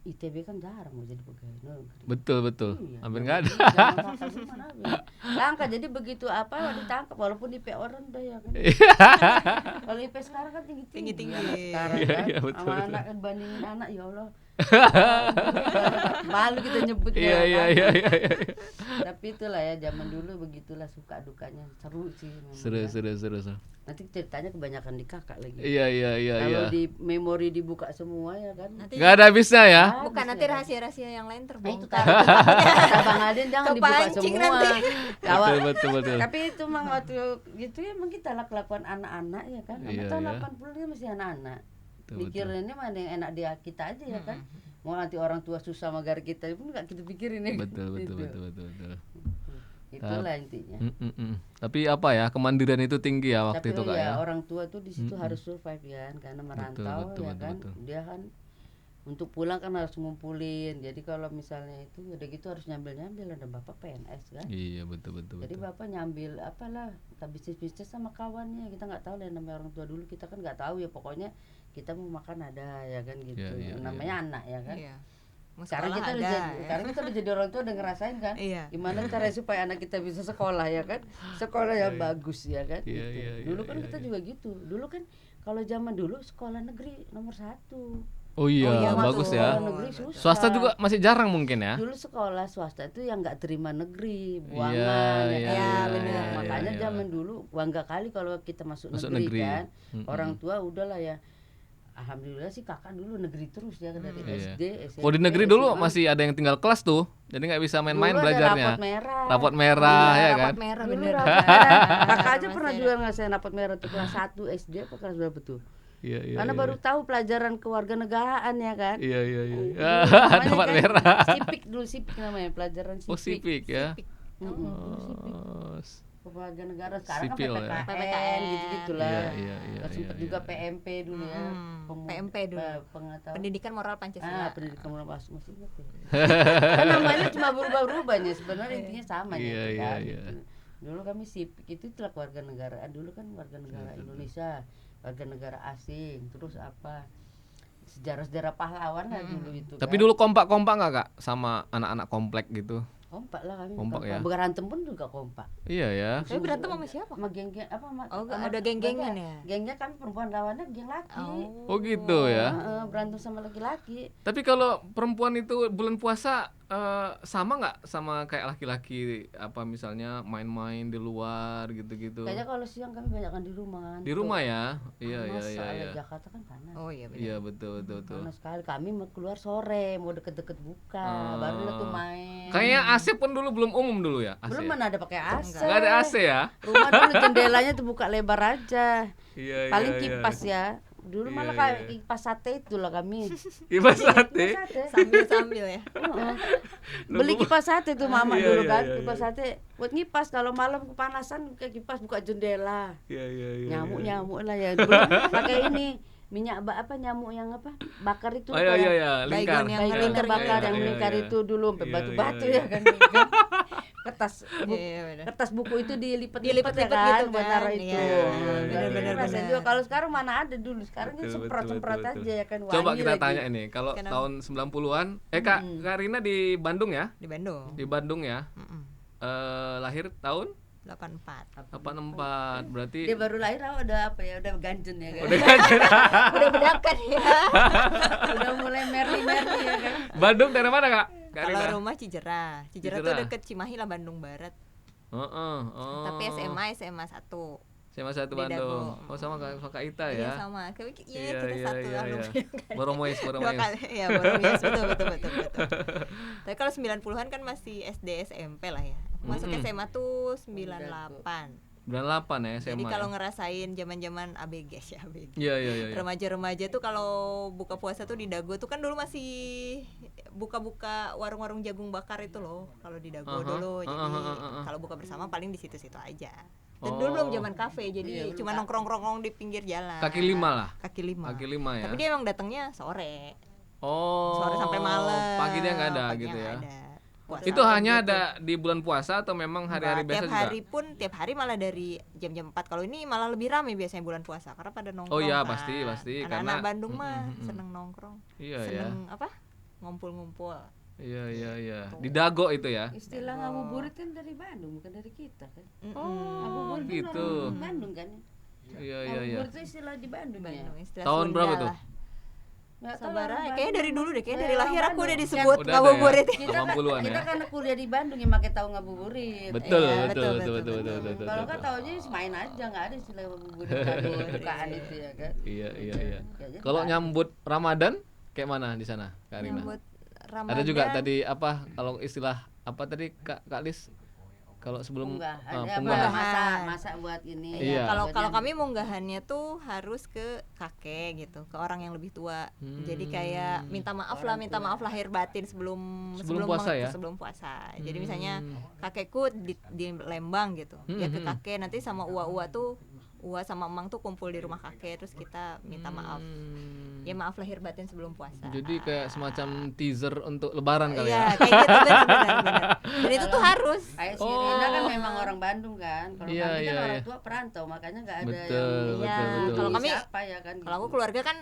ITB kan jarang mau jadi pegawai negeri.
Betul, betul.
Iya,
Hampir
zaman
enggak ada.
dulu, zaman kakak dulu mana ada. Langka, jadi begitu apa ditangkap walaupun IP orang rendah ya kan. Kalau IP sekarang kan tinggi-tinggi.
Tinggi-tinggi.
Anak sekarang
Iya,
kan.
iya, betul,
Sama
betul.
anak kan bandingin anak ya Allah. Malu kita nyebutnya.
Iya, iya,
kan.
iya, iya, iya.
Tapi itulah ya zaman dulu begitulah suka dukanya. Seru sih memang
Seru,
ya.
seru, seru, seru.
Nanti ceritanya kebanyakan di kakak lagi.
Iya, iya, iya, iya.
Kalau di memori dibuka semua ya kan.
Nanti
Enggak ada habisnya ya.
bukan
Habis
nanti
ya kan.
rahasia-rahasia yang lain
Nah, itu
terbongkar.
kata Bang Adin jangan dibuka
Kepancing
semua.
nanti.
Awal-
Betul, betul, betul.
Tapi itu memang waktu gitu ya emang kita lah kelakuan anak-anak ya kan.
Iya,
Tahun
iya.
80 ini masih anak-anak.
Betul,
Pikirannya mana yang enak di kita aja ya kan. Mau nanti orang tua susah sama gara kita pun enggak kita pikirin ya.
Betul, betul,
Gitu.
betul, betul, betul.
Itulah intinya.
Tapi apa ya, kemandirian itu tinggi ya waktu
Tapi
itu Kak
ya
ya.
orang tua tuh di situ harus survive ya kan, karena merantau
betul,
ya
betul,
kan.
betul.
Dia kan untuk pulang kan harus ngumpulin. Jadi kalau misalnya itu udah gitu harus nyambil-nyambil, ada bapak PNS kan.
Iya, betul, betul,
Jadi
betul.
bapak nyambil apalah, kita bisnis-bisnis sama kawannya. Kita nggak tahu lah namanya orang tua dulu, kita kan nggak tahu ya, pokoknya kita mau makan ada ya kan gitu.
Iya, iya,
Namanya anak ya kan.
Iya. Mau
Sekarang
sekolah
kita udah
ada,
jadi,
ya.
sekarang kita udah jadi orang tua udah ngerasain kan.
Iya.
Gimana cara supaya anak kita bisa sekolah ya kan? Sekolah yang bagus ya kan.
Iya,
gitu.
iya,
Dulu
iya,
kan
iya,
kita
iya.
juga gitu. Dulu kan kalau zaman dulu sekolah negeri nomor 1.
Oh iya,
iya,
bagus
betul.
ya.
Sekolah negeri susah.
Swasta juga masih jarang mungkin ya.
Dulu sekolah swasta itu yang nggak terima negeri,
Iya,
buangan ya
iya,
kan.
iya,
Nah,
benar.
makanya
Iya, iya.
zaman dulu bangga kali kalau kita masuk,
Masuk
negeri,
negeri.
kan.
Mm-mm.
Orang tua udahlah ya. Alhamdulillah sih kakak dulu negeri terus ya dari
Iya.
SD, SMP.
Kalau di negeri dulu
SMA.
masih ada yang tinggal kelas tuh, jadi nggak bisa main-main
Dulu ada
belajarnya.
rapot merah.
Rapot merah
Iya,
ya
rapot
kan.
merah
Dulu
bener.
rapot merah. Kakak aja
Masih
pernah
ada.
juga ngerasain rapot merah tuh kelas 1 SD apa kelas berapa tuh?
Iya, iya.
Karena
iya.
baru tahu pelajaran kewarganegaraan ya kan.
Iya, iya, iya.
Dulu
Ah,
namanya
Rapot
kan
merah.
Sipik dulu, sipik namanya pelajaran sipik.
Oh, sipik ya.
Mm-mm, dulu sipik.
Oh,
Kewarganegaraan sekarang
Sipil
kan
ya.
PPKN gitu-gitulah.
Iya, iya, iya,
Terus sempet
iya,
juga
iya.
PMP dulu ya.
PMP dulu.
Pengetahuan.
Pendidikan moral Pancasila.
Pendidikan moral masih ingat ya. Kan namanya cuma berubah-ubahnya, sebenarnya intinya sama ya.
Iya,
itu
iya,
kan,
iya.
gitu. Dulu kami sipik itu itulah kewarganegaraan. Dulu kan warga negara Indonesia, warga negara asing, terus apa? Sejarah-sejarah pahlawan lah dulu itu.
Tapi
kan.
dulu kompak-kompak nggak Kak sama anak-anak komplek gitu?
Kompak lah kami.
Kompak ya?
Berantem pun juga kompak.
Iya ya.
Tapi berantem sama siapa?
Sama geng-geng apa
Oh, ada geng-gengan ya?
Gengnya kami perempuan lawannya geng laki.
Oh gitu ya.
Berantem sama laki-laki.
Tapi kalau perempuan itu bulan puasa sama nggak sama kayak laki-laki, apa misalnya main-main di luar gitu-gitu?
Kayaknya kalau siang kami banyak di rumah.
Di rumah ya? Iya, iya, iya,
Masa
iya.
Jakarta kan panas.
Oh iya benar.
Iya, betul, betul, betul.
Panas sekali. Kami mau keluar sore, mau deket-deket buka, baru tuh main.
Kayaknya AC pun dulu belum umum dulu ya? AC.
Belum mana ada pakai AC.
Nggak ada AC ya?
Rumah dulu jendelanya tuh buka lebar aja.
Iya,
Paling
iya,
kipas ya. Dulu
Iya,
malah
iya.
kayak kipas sate itu lah kami.
Kipas sate.
Kipas sate.
Sambil-sambil ya.
Heeh. Beli kipas sate tuh mama
Iya,
dulu
iya,
kan,
iya,
kipas sate buat ngipas kalau malam kepanasan ke kipas buka jendela.
Iya, iya, iya.
Nyamuk-nyamuk lah ya. Dulu pakai ini minyak apa nyamuk yang apa? Bakar itu.
Oh iya, iya, iya. Lingkar.
Baygon yang
Baygon
melingkar
yang bakar
gitu.
yang
Iya,
melingkar
iya.
itu dulu sampai
Iya,
batu-batu
iya,
ya
iya.
kan. Kertas
Iya, iya, benar.
kertas buku itu dilipat-lipat ya
Dilipat-lipat
kan
gitu
buat
kan.
naruh itu.
Iya,
benar-benar,
Rasain
benar.
juga kalau sekarang mana ada dulu. Sekarang kan
Betul,
semprot-semprot
betul, betul,
aja ya kan.
Coba
wangi
kita
lagi.
tanya ini, kalau
Kenapa?
tahun 90-an, Kak Rina di Bandung ya?
Di Bandung.
Di Bandung ya.
Mm-mm.
Lahir tahun
84.
84. Berarti
Dia baru lahir udah apa ya? Udah ganjen ya kan.
udah kan?
Udah bedakan ya.
Udah mulai merli-merli ya kan.
Bandung dari mana, Kak? Kak
Kalau
Rina?
rumah Cijerah. Cijerah tuh
Cijerah.
deket Cimahi lah, Bandung Barat.
Oh.
Tapi SMA 1.
SMA 1
Di
Bandung.
Dago.
Oh sama Kak Ita
Iya
ya.
sama. Iya
Iya,
kita
iya,
satu
iya, iya.
alumni.
Boromois,
Dua
Boromois.
kali ya Borobias betul. Tapi kalau 90-an kan masih SD SMP lah ya. Masuk
Mm-mm.
SMA tuh 98.
98 ya SMA.
Jadi kalau
ya?
ngerasain zaman-zaman ABG ya ABG.
Iya.
Remaja-remaja tuh kalau buka puasa tuh di Dago tuh kan dulu masih buka-buka warung-warung jagung bakar itu loh kalau di Dago
Aha,
dulu. Jadi
aha.
kalau buka bersama paling di situ-situ aja.
Oh.
Dan dulu belum zaman kafe, jadi
Iya, belum
cuma
kafe.
nongkrong-nongkrong di pinggir jalan.
Kaki lima lah.
Kaki lima.
Kaki lima ya.
Tapi dia emang datangnya sore.
Oh.
Sore sampai malam.
Pagi dia nggak ada
Paginya
gitu ya.
nggak ada. Puasa
Itu
gitu.
hanya ada di bulan puasa atau memang hari-hari
Enggak,
biasa
tiap
juga?
hari pun tiap hari malah dari jam-jam 4. Kalau ini malah lebih ramai biasanya bulan puasa karena pada nongkrong.
Oh iya,
kan.
pasti,
Anak-anak
karena-
Bandung mah
Mm-mm.
seneng nongkrong.
Iya ya.
Seneng apa? Ngumpul-ngumpul.
Iya. Di Dago itu ya.
Istilah ngabuburit kan dari Bandung bukan dari kita kan.
Oh,
Ngabuburit
gitu.
kan orang Bandung kan.
Iya.
Ngabuburit itu istilah di Bandung,
Bandung
ya.
istilah
Tahun
Sunda
berapa
lah.
tuh?
Nggak tahu
Sabara,
orang
kayaknya
Bandung.
dari dulu deh, kayaknya
Dari
dari
orang
lahir aku
Bandung.
udah
Kan
disebut
Udah ada
ngabuburit.
ya?
Kita kan
80-an
kita
ya.
karena kuliah di Bandung yang pakai tahu ngabuburit.
Betul,
Iya,
betul.
Kalau kan taunya main aja nggak ada istilah ngabuburit tadi bukaan itu ya kan.
Iya.
Kayaknya
Kalau
nggak.
nyambut Ramadan kayak mana di sana, Kak Rina?
Nyambut Ramadan.
Ada juga tadi apa kalau istilah apa tadi Kak Lis? Kalau sebelum
Punggahan.
Punggahan.
Masa buat ini.
Iya.
Kalau kami munggahannya tuh harus ke kakek gitu, ke orang yang lebih tua. Jadi kayak minta maaf lahir batin
Sebelum puasa ya?
sebelum puasa. Jadi misalnya kakekku di Lembang gitu. Ya ke kakek nanti sama uwa tuh Uwa sama Emang tuh kumpul di rumah kakek terus kita minta maaf. Ya maaf lahir batin sebelum puasa.
Jadi kayak semacam teaser untuk lebaran kali
Iya,
ya.
kayak gitu benar. Dan itu tuh harus.
Kayak si Rina kan memang orang Bandung kan. Kalau
Iya,
kami kan
iya,
orang
iya.
tua perantau makanya nggak ada
Betul,
yang
Iya,
betul.
kalau kami
siapa ya kan.
kalau aku
gitu.
keluarga kan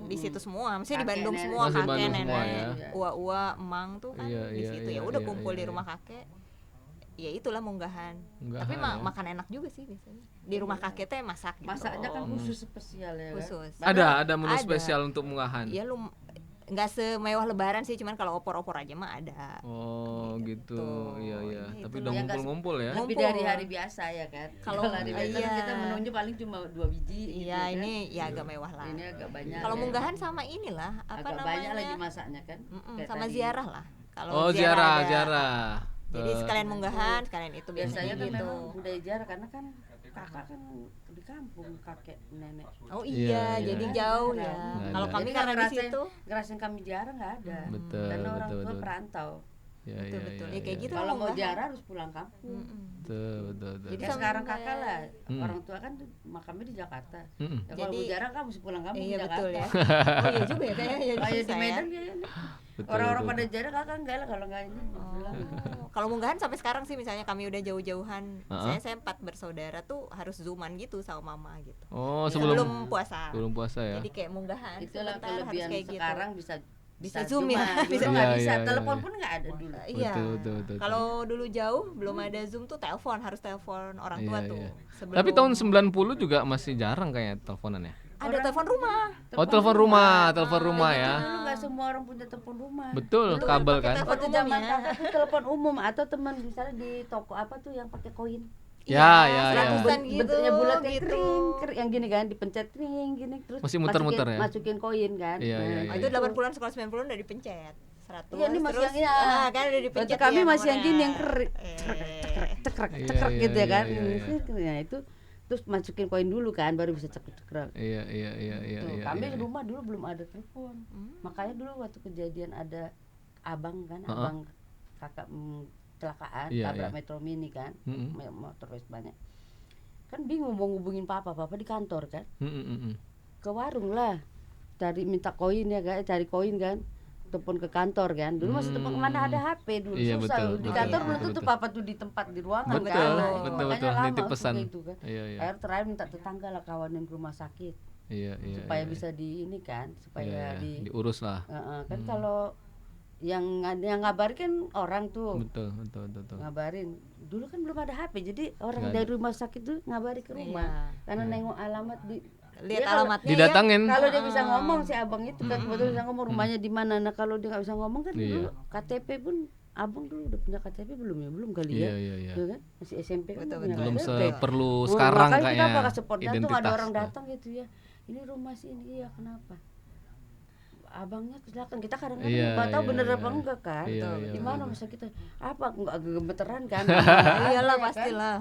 di situ semua, maksudnya di
Kakek,
Bandung
nenek.
semua,
Masih
kakek,
Bandung
nenek,
semua ya.
uwa, emang tuh kan
Iya,
di
iya,
situ.
iya,
Ya udah
iya,
kumpul
iya,
di
iya.
rumah kakek. Ya itulah munggahan.
Munggahan
Tapi
ya.
makan enak juga sih biasanya. Di rumah kakek teh masak gitu.
Masaknya kan khusus spesial ya kan.
Khusus.
Ada menu
Ada.
spesial untuk munggahan.
Iya lu nggak semewah lebaran sih, cuman kalau opor-opor aja mah ada.
Oh gitu. Iya.
Ya,
Tapi
itulah.
udah
Ya, nggak
ngumpul-ngumpul ya.
Ngumpul.
Lebih dari hari biasa ya kan.
Kalau
hari biasa
iya.
kita menunya paling cuma 2 biji gitu
Iya,
kan.
ini ya agak mewah lah.
Ini agak banyak.
Kalau
ya.
munggahan sama inilah apa
agak
namanya?
banyak lagi masaknya kan. Kayak
sama
tadi.
ziarah lah. Kalau
Oh ziarah.
ada. Jadi
Ke-
sekalian munggahan, sekalian itu
Biasanya kan
gitu.
memang budaya ziarah karena kan kakak kan di kampung kakek nenek.
Oh
Iya,
iya,
iya.
jadi jauh ya.
Nggak
Kalau
ada.
kami
Jadi
karena di
ngerasain-
situ,
ngerasain kami ziarah nggak ada.
Betul,
Karena orang
betul,
tua
betul.
perantau.
Iya,
betul-betul.
iya,
Ya kayak
iya.
gitu.
Kalau mau
munggahan.
ziarah harus pulang kampung.
Betul.
Jadi
Ya
sama
sekarang
kayak-
kakak lah,
Mm.
orang tua kan makamnya di Jakarta.
Mm-mm.
Ya kalau
Jadi-
mau ziarah kan mesti pulang kampung
Iya
di
betul
Jakarta.
ya. Oh iya juga ya kayaknya ya.
Kayak di
susah ya.
Medan ya.
Betul,
Orang-orang
betul.
pada ziarah kakak enggak lah kalau enggak ini. pulang.
Oh, kalau munggahan sampai sekarang sih misalnya kami udah jauh-jauhan,
Uh-uh.
saya 4 bersaudara tuh harus zooman gitu sama mama gitu.
Oh
Sebelum puasa.
sebelum puasa ya.
Jadi kayak munggahan
Itulah
sebentar harus
kelebihan
kayak gitu.
sekarang bisa
Zoom ya.
Dulu
Bisa-
nggak
Iya,
bisa,
iya,
telepon
iya.
pun nggak ada dulu.
Iya.
Betul.
Kalau dulu jauh belum ada Zoom tuh telepon, harus telepon orang tua
Iya,
tuh.
iya.
Sebelum-
Tapi tahun 90 juga masih jarang kayak teleponan ya.
ada telepon rumah.
Oh telepon rumah ya.
Dulu nggak semua orang punya telepon rumah.
Betul,
Dulu
kabel
pakai
kan.
telepon
Waktu
umum
zaman
ya.
kakak tuh telepon umum atau teman misalnya di toko apa tuh yang pakai koin.
Ya.
seratusan gitu.
Bentuknya bulat kayak
gitu.
kering, yang gini kan, dipencet kering gini terus
Mesti muter-muter ya?
masukin koin kan.
Iya, iya,
Oh,
iya.
itu 80-an sekolah 90-an udah dipencet. 100.
Iya, ini masih
terus,
yang iya.
kan udah dipencet.
Waktu kami
ya
masih yang gini yang
nomornya.
kering. Cekrek
Iya,
gitu ya
iya,
kan.
iya,
Nah, itu terus masukin koin dulu kan baru bisa cekrek.
Iya.
Tuh, kami
iya.
di rumah dulu belum ada telepon. Makanya dulu waktu kejadian ada abang kan,
Uh-uh.
abang kakak kecelakaan,
Iya,
tabrak
iya.
Metro Mini kan,
Mm-mm.
motor wes banyak. Kan bingung mau ngubungin papa di kantor kan,
Mm.
ke warung lah, minta koin ya kan, cari koin kan, telepon ke kantor kan. Dulu masih telepon mana ada HP dulu,
Iya,
susah.
betul,
Di
betul,
kantor
betul,
belum tutup
betul.
papa tuh di tempat di ruangan
Betul,
kan.
betul,
Makanya lama
nitip
tuh
pesan.
gitu kan.
Iya.
Akhirnya terakhir minta tetangga lah kawanin ke rumah sakit
Iya.
supaya bisa di ini kan, supaya
Iya. Diurus lah.
kan kalau yang ngabarin kan orang tuh
Betul.
ngabarin. Dulu kan belum ada HP, jadi orang
Nggak
dari rumah sakit tuh ngabarin ke rumah.
Iya.
Karena nengok alamat di
Lihat
dia kalau-
alamatnya
Didatangin.
Kalau dia bisa ngomong si abang itu kan kebetulan bisa ngomong rumahnya di mana. Nah kalau dia nggak bisa ngomong kan
Iya.
dulu KTP pun abang dulu udah punya KTP belum ya? Belum kali
Iya,
ya?
iya, iya.
Ya kan? Masih SMP kan
Betul,
punya
betul.
Belum
KTP.
seperlu
Oh,
sekarang
makanya
kayaknya
kenapa support datang ada
identitas.
orang datang gitu ya. Ini rumah sih ini, iya kenapa? Abangnya silakan, kita kadang-kadang
Iya,
nggak tahu
iya,
bener
iya,
apa
iya.
enggak kan.
Iya, iya,
Gimana
betul.
masa kita apa nggak gemeteran kan?
Iyalah
Ya kan?
pastilah.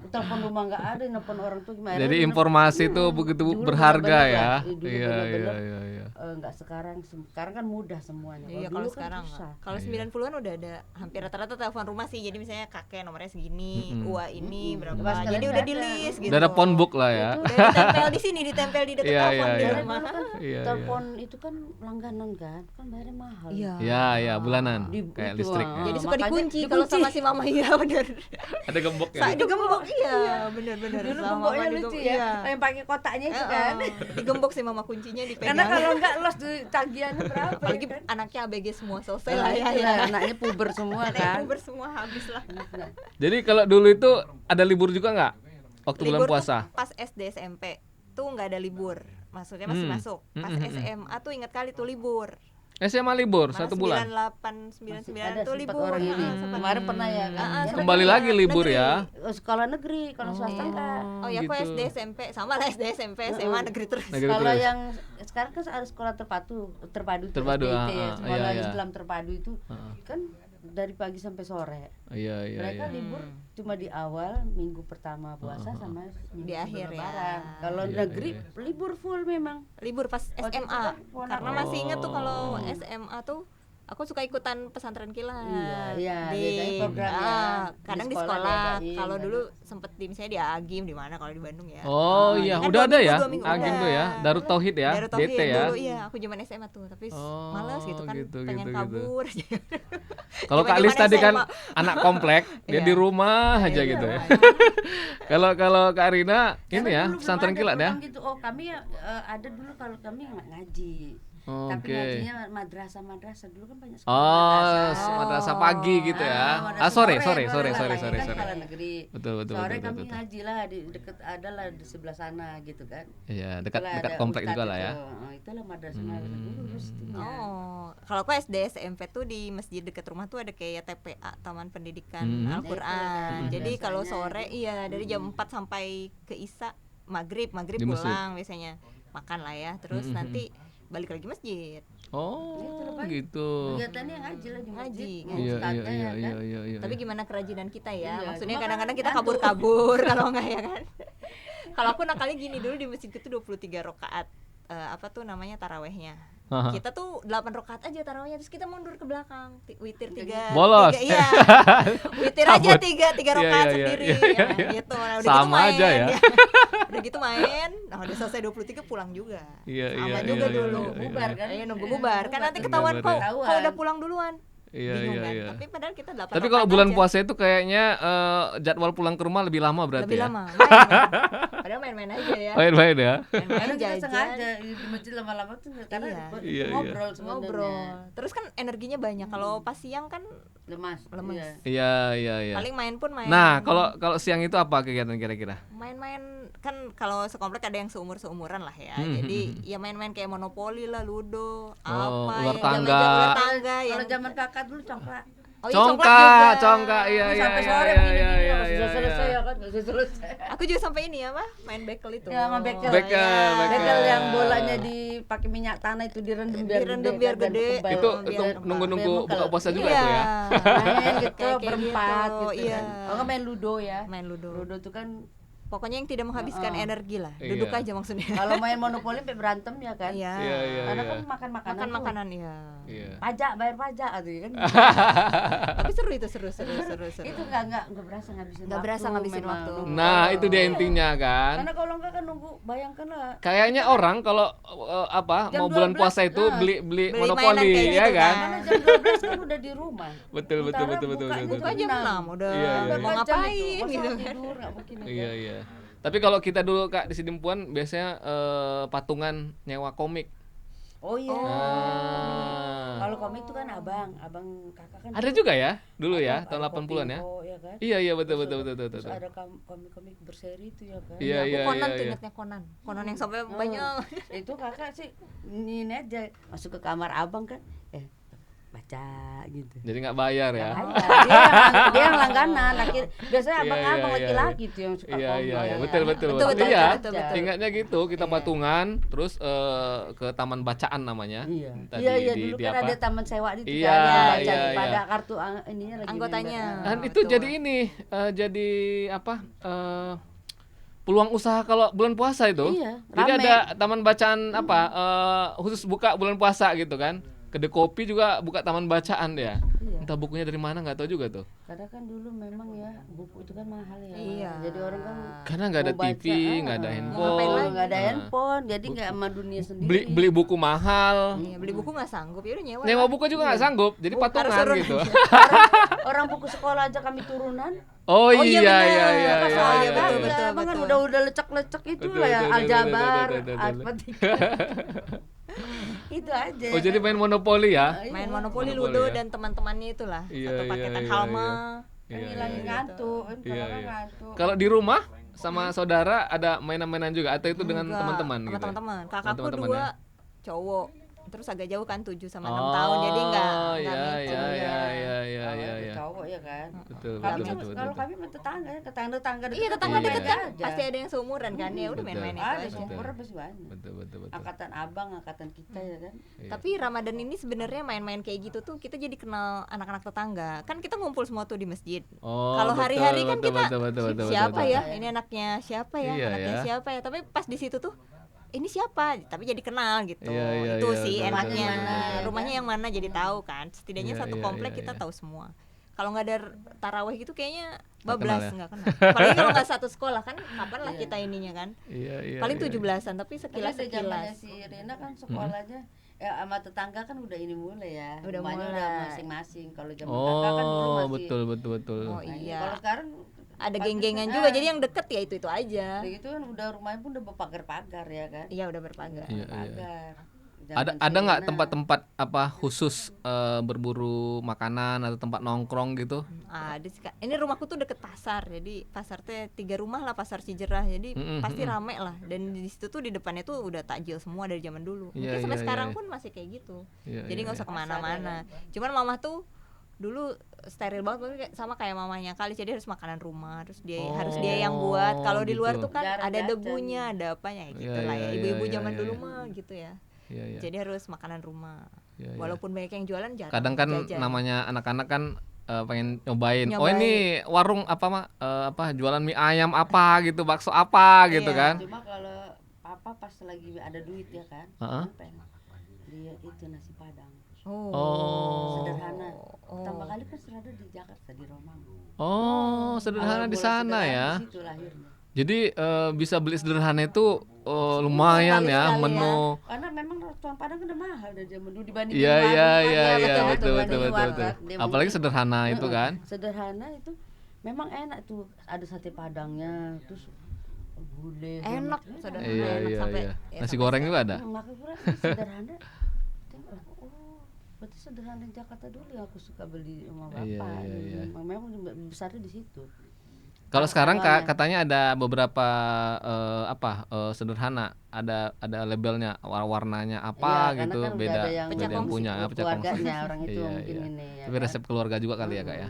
Telepon rumah nggak ada, nelpon orang tuh gimana?
Jadi
Bener-
informasi itu begitu
dulu
berharga
bener-bener
ya.
lah, dulu
Iya, iya,
bener-bener,
iya, iya.
nggak sekarang kan mudah semuanya.
Iya,
dulu
kalau
kan
sekarang
susah.
kalau
Iya.
90-an udah ada hampir rata-rata telepon rumah sih. Jadi misalnya kakek nomornya segini,
Mm-mm.
Ua ini berapa.
Pas kalian
Jadi
udah
udah
ada.
di list gitu.
Udah ada phone book lah ya.
Udah ditempel di sini, ditempel di dekat
Iya,
telepon
iya,
di
iya.
Karena
rumah.
dulu kan
Iya,
telepon itu kan langganan kan bayarnya mahal.
Iya.
Iya, iya, bulanan
Di-
kayak
itu,
listrik.
ah.
Jadi suka
Makanya
dikunci kalau
dikunci.
sama si mama, iya benar.
Ada gemboknya.
Saat digembok iya, benar-benar.
Dulu
Sama
gemboknya
mama
lucu
digembok,
ya,
iya.
yang pakai kotaknya itu kan.
Digembok si mama, kuncinya dipegang.
Karena kalau enggak los tuh tagihannya berapa?
apalagi
ya kan?
anaknya ABG semua selesai
Nah,
lah ya.
itulah, anaknya puber semua
Anaknya
kan.
puber semua habis lah.
Jadi kalau dulu itu ada libur juga nggak? Waktu bulan
Libur tuh
puasa?
pas SD SMP tuh nggak ada libur. Maksudnya masih
Hmm.
masuk. Pas
Hmm.
SMA tuh ingat kali tuh libur.
SMA libur
Malah
1 bulan.
98, 99
Ada
tuh
sempat
libur.
orang ini.
Sempat.
Kemarin pernah ya kan. Ya,
Kembali lagi libur
negeri.
ya.
Sekolah negeri, kalau swasta enggak.
Oh ya, aku
Gitu.
SD SMP sama lah, SD SMP SMA negeri terus.
Negeri
Kalau
terus.
yang sekarang kan ada sekolah terpadu tuh,
Terpadu,
SDIT ya, sekolah
iya, iya.
Islam terpadu itu
Ah.
kan dari pagi sampai sore.
Iya, iya,
Mereka
iya.
libur cuma di awal minggu pertama puasa sama minggu
Di akhir ya.
Lebaran. Kalau
Iya,
negeri
iya.
libur full memang.
Libur pas
Waktu itu
SMA.
kan ponakan.
Karena masih ingat tuh kalau
Oh.
SMA tuh aku suka ikutan pesantren kilat.
Iya, iya,
Di
biasanya programnya
kadang
di
di
sekolah
sekolah.
diadain,
Kalau
kan.
dulu sempet di misalnya di Agim di mana kalau di Bandung ya.
Oh iya,
Kan
udah
2
ada
minggu,
ya?
2 minggu
Agim
udah.
tuh ya. Darut Tauhid ya,
Darut Tauhid
DT ya.
dulu, iya, aku zaman SMA tuh, tapi
Oh,
males gitu kan,
gitu,
pengen
gitu, gitu.
kabur aja.
Kalau Kak
Zaman-zaman
Lis tadi kan
SMA.
anak komplek, dia
Iya.
di rumah
Iya,
aja
di
gitu ya.
rumah.
Kalau Kak Rina ini
Karena
ya,
dulu belum
pesantren
ada
kilat ya.
program gitu. Oh, kami ya ada dulu kalau kami nggak ngaji. Tapi
Oke.
ngajinya madrasah dulu kan banyak
Oh,
madrasah.
madrasah pagi gitu ya.
madrasah
Sore,
dulu
sore,
lah,
sore.
kan sekolah negeri.
Betul, betul,
Sore
betul,
kami
betul.
ngaji lah di deket adalah di sebelah sana gitu kan.
Iya, dekat
Itulah
dekat
ada
komplek
ustadz
juga lah ya.
itu. Oh, itulah madrasah dulu mestinya.
Oh, kalau aku SD SMP tuh di masjid dekat rumah tuh ada kayak TPA, Taman Pendidikan
Hmm.
Al-Qur'an.
Nah, itu kan
Jadi kalau
biasanya
sore iya dari jam 4 sampai ke Isya, maghrib
Di masjid.
pulang biasanya. Makan lah ya, terus
Mm-mm.
nanti balik lagi masjid.
Oh,
Pak.
gitu.
Kegiatannya ngaji lah di masjid.
Ngaji,
sama
ngaji.
Iya, iya,
ustadznya
iya,
ya
iya,
kan.
iya, iya.
Tapi gimana kerajinan kita ya?
Iya,
Maksudnya
cuma
kadang-kadang
kan
kita
ngantuk.
kabur-kabur kalau enggak ya kan. Kalau aku nakalnya gini, dulu di masjid itu 23 rakaat. Apa tuh namanya tarawehnya.
Aha.
Kita tuh 8 rakaat aja tarawehnya, terus kita mundur ke belakang. Witir 3.
Bolos.
Iya. Witir aja
Cabut.
3
Iya,
rakaat
iya,
sendiri.
iya, iya, iya.
Gitu. Nah, udah
Sama
gitu main,
aja ya.
Udah gitu main. Nah, udah selesai 23 pulang juga.
Iya,
Sama
iya,
juga
iya,
dulu.
iya, iya,
Bubar
iya.
kan.
Ayo nunggu bubar. Kan nanti
Benar,
ketahuan
benar.
kok udah pulang duluan.
Iya,
Bingung
iya,
kan.
iya.
Tapi padahal kita 8
Tapi kalau
rakaat
bulan
aja.
puasa itu kayaknya jadwal pulang ke rumah lebih lama berarti
Lebih
ya.
lama. Main. Padahal main-main aja ya.
Main-main ya.
Main-main
Karena kita
jajan.
sengaja di masjid lama-lama tuh karena
Iya.
Iya, iya.
ngobrol sebenarnya.
Ngobrol. Terus kan energinya banyak. Kalau pas siang kan
Lemas.
Lemes.
Iya.
Iya, iya, iya.
paling main pun main.
Nah, kalau siang itu apa kegiatan kira-kira?
main-main kan kalau sekomplek ada yang seumuran lah ya.
Hmm,
Jadi
hmm,
ya main-main kayak monopoli lah, ludo,
Oh,
apa
ular
ya,
tangga.
zaman-zaman ular tangga
Kalau
yang
zaman kakak dulu congklak.
Oh iya, congklak juga.
Congkak, iya, iya,
Sampai
iya,
sore
iya,
begini
iya,
nggak
iya,
bisa
iya,
selesai
iya.
ya kan, nggak bisa selesai.
Aku juga sampai ini apa? Main bekel itu.
Ya, sama bekel.
Bekel,
ya.
bekel.
Bekel yang bolanya dipakai minyak tanah itu direndam biar
Direndam
gede,
biar
kan, dan
gede.
kebal.
Itu
biar
nunggu-nunggu
bekel.
buka puasa juga
Iya.
itu ya.
Main gitu
Kayak
berempat
gitu,
gitu
iya.
kan. Oh nggak main ludo ya.
Main ludo.
Ludo tuh kan
Pokoknya yang tidak menghabiskan energi lah.
Iya.
Duduk aja maksudnya.
kalau main monopoli sampai berantem ya kan.
Iya.
Iya, iya,
Karena
iya.
kan makan makanan.
Makan makanan ya.
Iya.
Pajak, bayar pajak gitu kan.
Tapi seru itu, seru.
Itu nggak berasa ngabisin
Nggak berasa ngabisin
memang.
waktu.
Nah, itu dia intinya kan.
Karena kalau enggak kan nunggu, bayangkan lah.
Kayaknya orang kalau
Jam
mau bulan
12,
puasa itu
nah.
beli
Beli
monopoli
mainan kayak
ya
gitu
kan.
Karena jam 12 kan udah di rumah.
Betul, betul,
Sementara
betul, betul,
buka-
betul,
Buka
betul.
jam 6 udah
Iya, iya,
mau
iya.
ngapain
gitu
kan.
tidur nggak mungkin ya.
Iya, iya. Tapi kalau kita dulu Kak di Sidimpuan biasanya patungan nyewa komik.
Oh iya.
Ah.
Kalau komik itu kan abang kakak kan.
Ada juga ya dulu ya
ada
tahun 80-an ya.
Kopinfo, ya kan?
Iya, iya, betul,
Terus
betul, betul, betul,
Terus
betul.
ada komik-komik berseri itu ya kan.
Iya,
Aku
iya,
Conan
iya,
tuh
iya.
ingetnya Conan yang sampai banyak.
Itu kakak sih ini aja masuk ke kamar abang kan. baca gitu.
Jadi nggak bayar ya.
Dia yang langganan. Biasanya
Iya,
abang-abang
iya, iya.
laki-laki tuh yang suka
Iya, iya, iya,
ngomong.
betul, betul,
Betul,
betul.
betul,
Iya,
betul, betul.
ingatnya gitu, kita
Iya.
patungan, terus ke taman bacaan namanya.
Iya.
Tadi
Iya,
di
dulu
di
kan
apa?
ada taman sewa di
Iya,
baca
iya,
pada
iya.
kartu ininya lagi
Anggotanya.
member.
Dan itu
betul.
jadi ini, jadi apa? Peluang usaha kalau bulan puasa itu.
Iya,
Jadi
rame.
ada taman bacaan apa? Khusus buka bulan puasa gitu kan. Kedai kopi juga buka taman bacaan dia.
Iya.
Entah bukunya dari mana nggak tahu juga tuh.
Karena kan dulu memang ya buku itu kan mahal ya.
Iya.
Jadi orang kan
Karena nggak ada
mau baca,
TV, nggak ada handphone.
ngapain lagi?
nggak ada
Nah,
handphone, jadi nggak sama dunia sendiri.
beli buku mahal.
Iya, beli buku nggak sanggup ya udah nyewa.
Nyewa buku juga nggak sanggup, jadi
Bu,
patungan
harus
gitu.
Orang buku sekolah aja kami turunan.
Oh,
Oh, iya,
iya,
benar.
iya, iya,
Pas
iya,
awalnya
iya,
betul,
iya.
betul.
Abang kan udah lecek-lecek itu
Betul,
lah ya,
betul,
aljabar,
betul.
matematika. Itu aja.
Oh, jadi main monopoli ya?
Main
Iya.
monopoli,
Monopoli
ludo
ya?
dan teman-temannya itulah.
Iya,
Satu
iya,
paketan
iya,
Halma.
Kan
Iya,
lagi
iya.
ngantuk, kan
Iya,
kalau
iya.
ngantuk.
Kalau di rumah sama saudara ada mainan-mainan juga atau itu dengan
Enggak,
teman-teman
sama
gitu? ya?
teman-teman.
Sama
Kakakku
teman-teman
2
ya?
cowok. Terus agak jauh kan 7 sama 6
Oh,
tahun. Jadi enggak
iya,
matching.
iya, iya, iya, iya,
Kalau
iya,
ada
iya.
cowok ya kan.
Betul,
Kami
betul,
kan
betul,
kalau
betul.
kami sama tetangga ya, tetangga
Iya,
dekat
tetangga
Iya.
deket kan
aja.
pasti ada yang seumuran kan. Ya udah
Betul.
main-main itu
Ada
aja.
seumuran pasti banyak.
Betul, betul, betul.
Angkatan abang, angkatan kita ya kan.
Iya.
Tapi Ramadan ini sebenarnya main-main kayak gitu tuh kita jadi kenal anak-anak tetangga. Kan kita ngumpul semua tuh di masjid.
Oh,
Kalau
betul,
hari-hari kan
betul,
kita
betul, betul, betul,
siapa
betul.
ya? Ini anaknya siapa ya?
Iya,
Anaknya
ya.
siapa ya? Tapi pas di situ tuh ini siapa? Tapi jadi kenal gitu.
Iya, iya,
Itu
iya,
sih
betul,
enaknya.
betul, betul.
Rumahnya yang mana jadi tahu kan. Setidaknya
Iya,
satu
iya,
komplek
iya,
kita
iya.
tahu semua. Kalau nggak ada taraweh gitu kayaknya
Nggak
bablas
kenal ya?
nggak kenal. Apalagi kalau nggak satu sekolah kan kapan lah kita ininya kan.
Iya, iya.
Paling
iya.
17-an tapi
Tapi
sekilas
ada zamannya
sekilas.
si Rina kan sekolahnya ya sama tetangga kan udah ini mulai ya.
Udah
Rumahnya
mulai.
udah masing-masing. Kalau zaman kakak kan dulu
Oh,
masih.
betul, betul, betul.
Oh
Nah,
iya.
Kalau sekarang
Ada
pagi-
geng-gengan
ah,
juga jadi yang deket ya itu aja.
udah gitu kan udah rumahnya pun udah berpagar-pagar ya kan.
Iya udah berpagar.
Iya, iya.
Pagar.
Ada
Zaman
ada
si
nggak
Rina.
tempat-tempat apa khusus berburu makanan atau tempat nongkrong gitu?
Ada sih Kak. Ini rumahku tuh deket pasar. Jadi pasar teh 3 rumah lah pasar Cijerah. Jadi pasti rame lah. Dan di situ tuh di depannya tuh udah takjil semua dari zaman dulu.
Iya,
Mungkin sampai
iya,
sekarang
iya.
pun masih kayak gitu.
Iya,
Jadi
iya,
nggak usah
iya.
kemana-mana. Cuman mama tuh dulu steril banget maksudnya sama kayak mamanya kali jadi harus makanan rumah terus dia harus dia yang buat kalau di luar
gitu.
tuh kan
Jarang
ada
jajan.
debunya ada apanya gitu
Iya,
lah
iya,
ya
iya,
ibu-ibu
iya,
zaman
iya,
dulu
iya.
mah gitu ya
Iya, iya.
jadi harus makanan rumah
Iya, iya.
walaupun banyak yang jualan jarang
Kadang kan
jajan.
namanya anak-anak kan pengen nyobain. Oh
Nyobain.
ini warung apa mah apa jualan mie ayam apa gitu, bakso apa gitu
Iya.
kan?
Cuma kalau papa pas lagi ada duit ya kan.
Heeh.
pengen dia itu nasi padang.
Oh.
Sederhana.
Oh.
Pertama kali kan serada di Jakarta di Romang.
Oh, sederhana
Awal
di
mula
sana
sederhana
ya.
Di situ lahirnya.
Jadi bisa beli sederhana itu lumayan ya
Sekali-sekali ya.
menu.
Karena memang tuan Padang kan udah mahal dari zaman dulu dibanding
Iya
warung.
iya
Iya,
iya iya
betul,
betul betul
dibanding
betul
warung.
betul.
Dia
Apalagi
mungkin-
sederhana itu
Heeh.
kan.
Sederhana itu memang enak tuh ada sate padangnya terus gulai
enak
segala macam.
sederhana
Iya
enak
iya
sampai
iya.
ya,
Nasi
sampai
goreng juga ada.
Makanya kurang sederhana. Oh, berarti sederhana di Jakarta dulu yang aku suka beli sama bapak.
Iya, iya, iya.
Memang besarnya di situ.
Kalau sekarang
awalnya.
katanya ada beberapa sederhana, ada labelnya warnanya apa
Iya, karena
gitu,
kan udah
beda
ada yang
beda yang
kongsi
punya pecah kongsi.
keluarganya orang itu
Iya,
mungkin
iya.
ini ya.
Tapi
kan?
resep keluarga juga kali ya kak ya.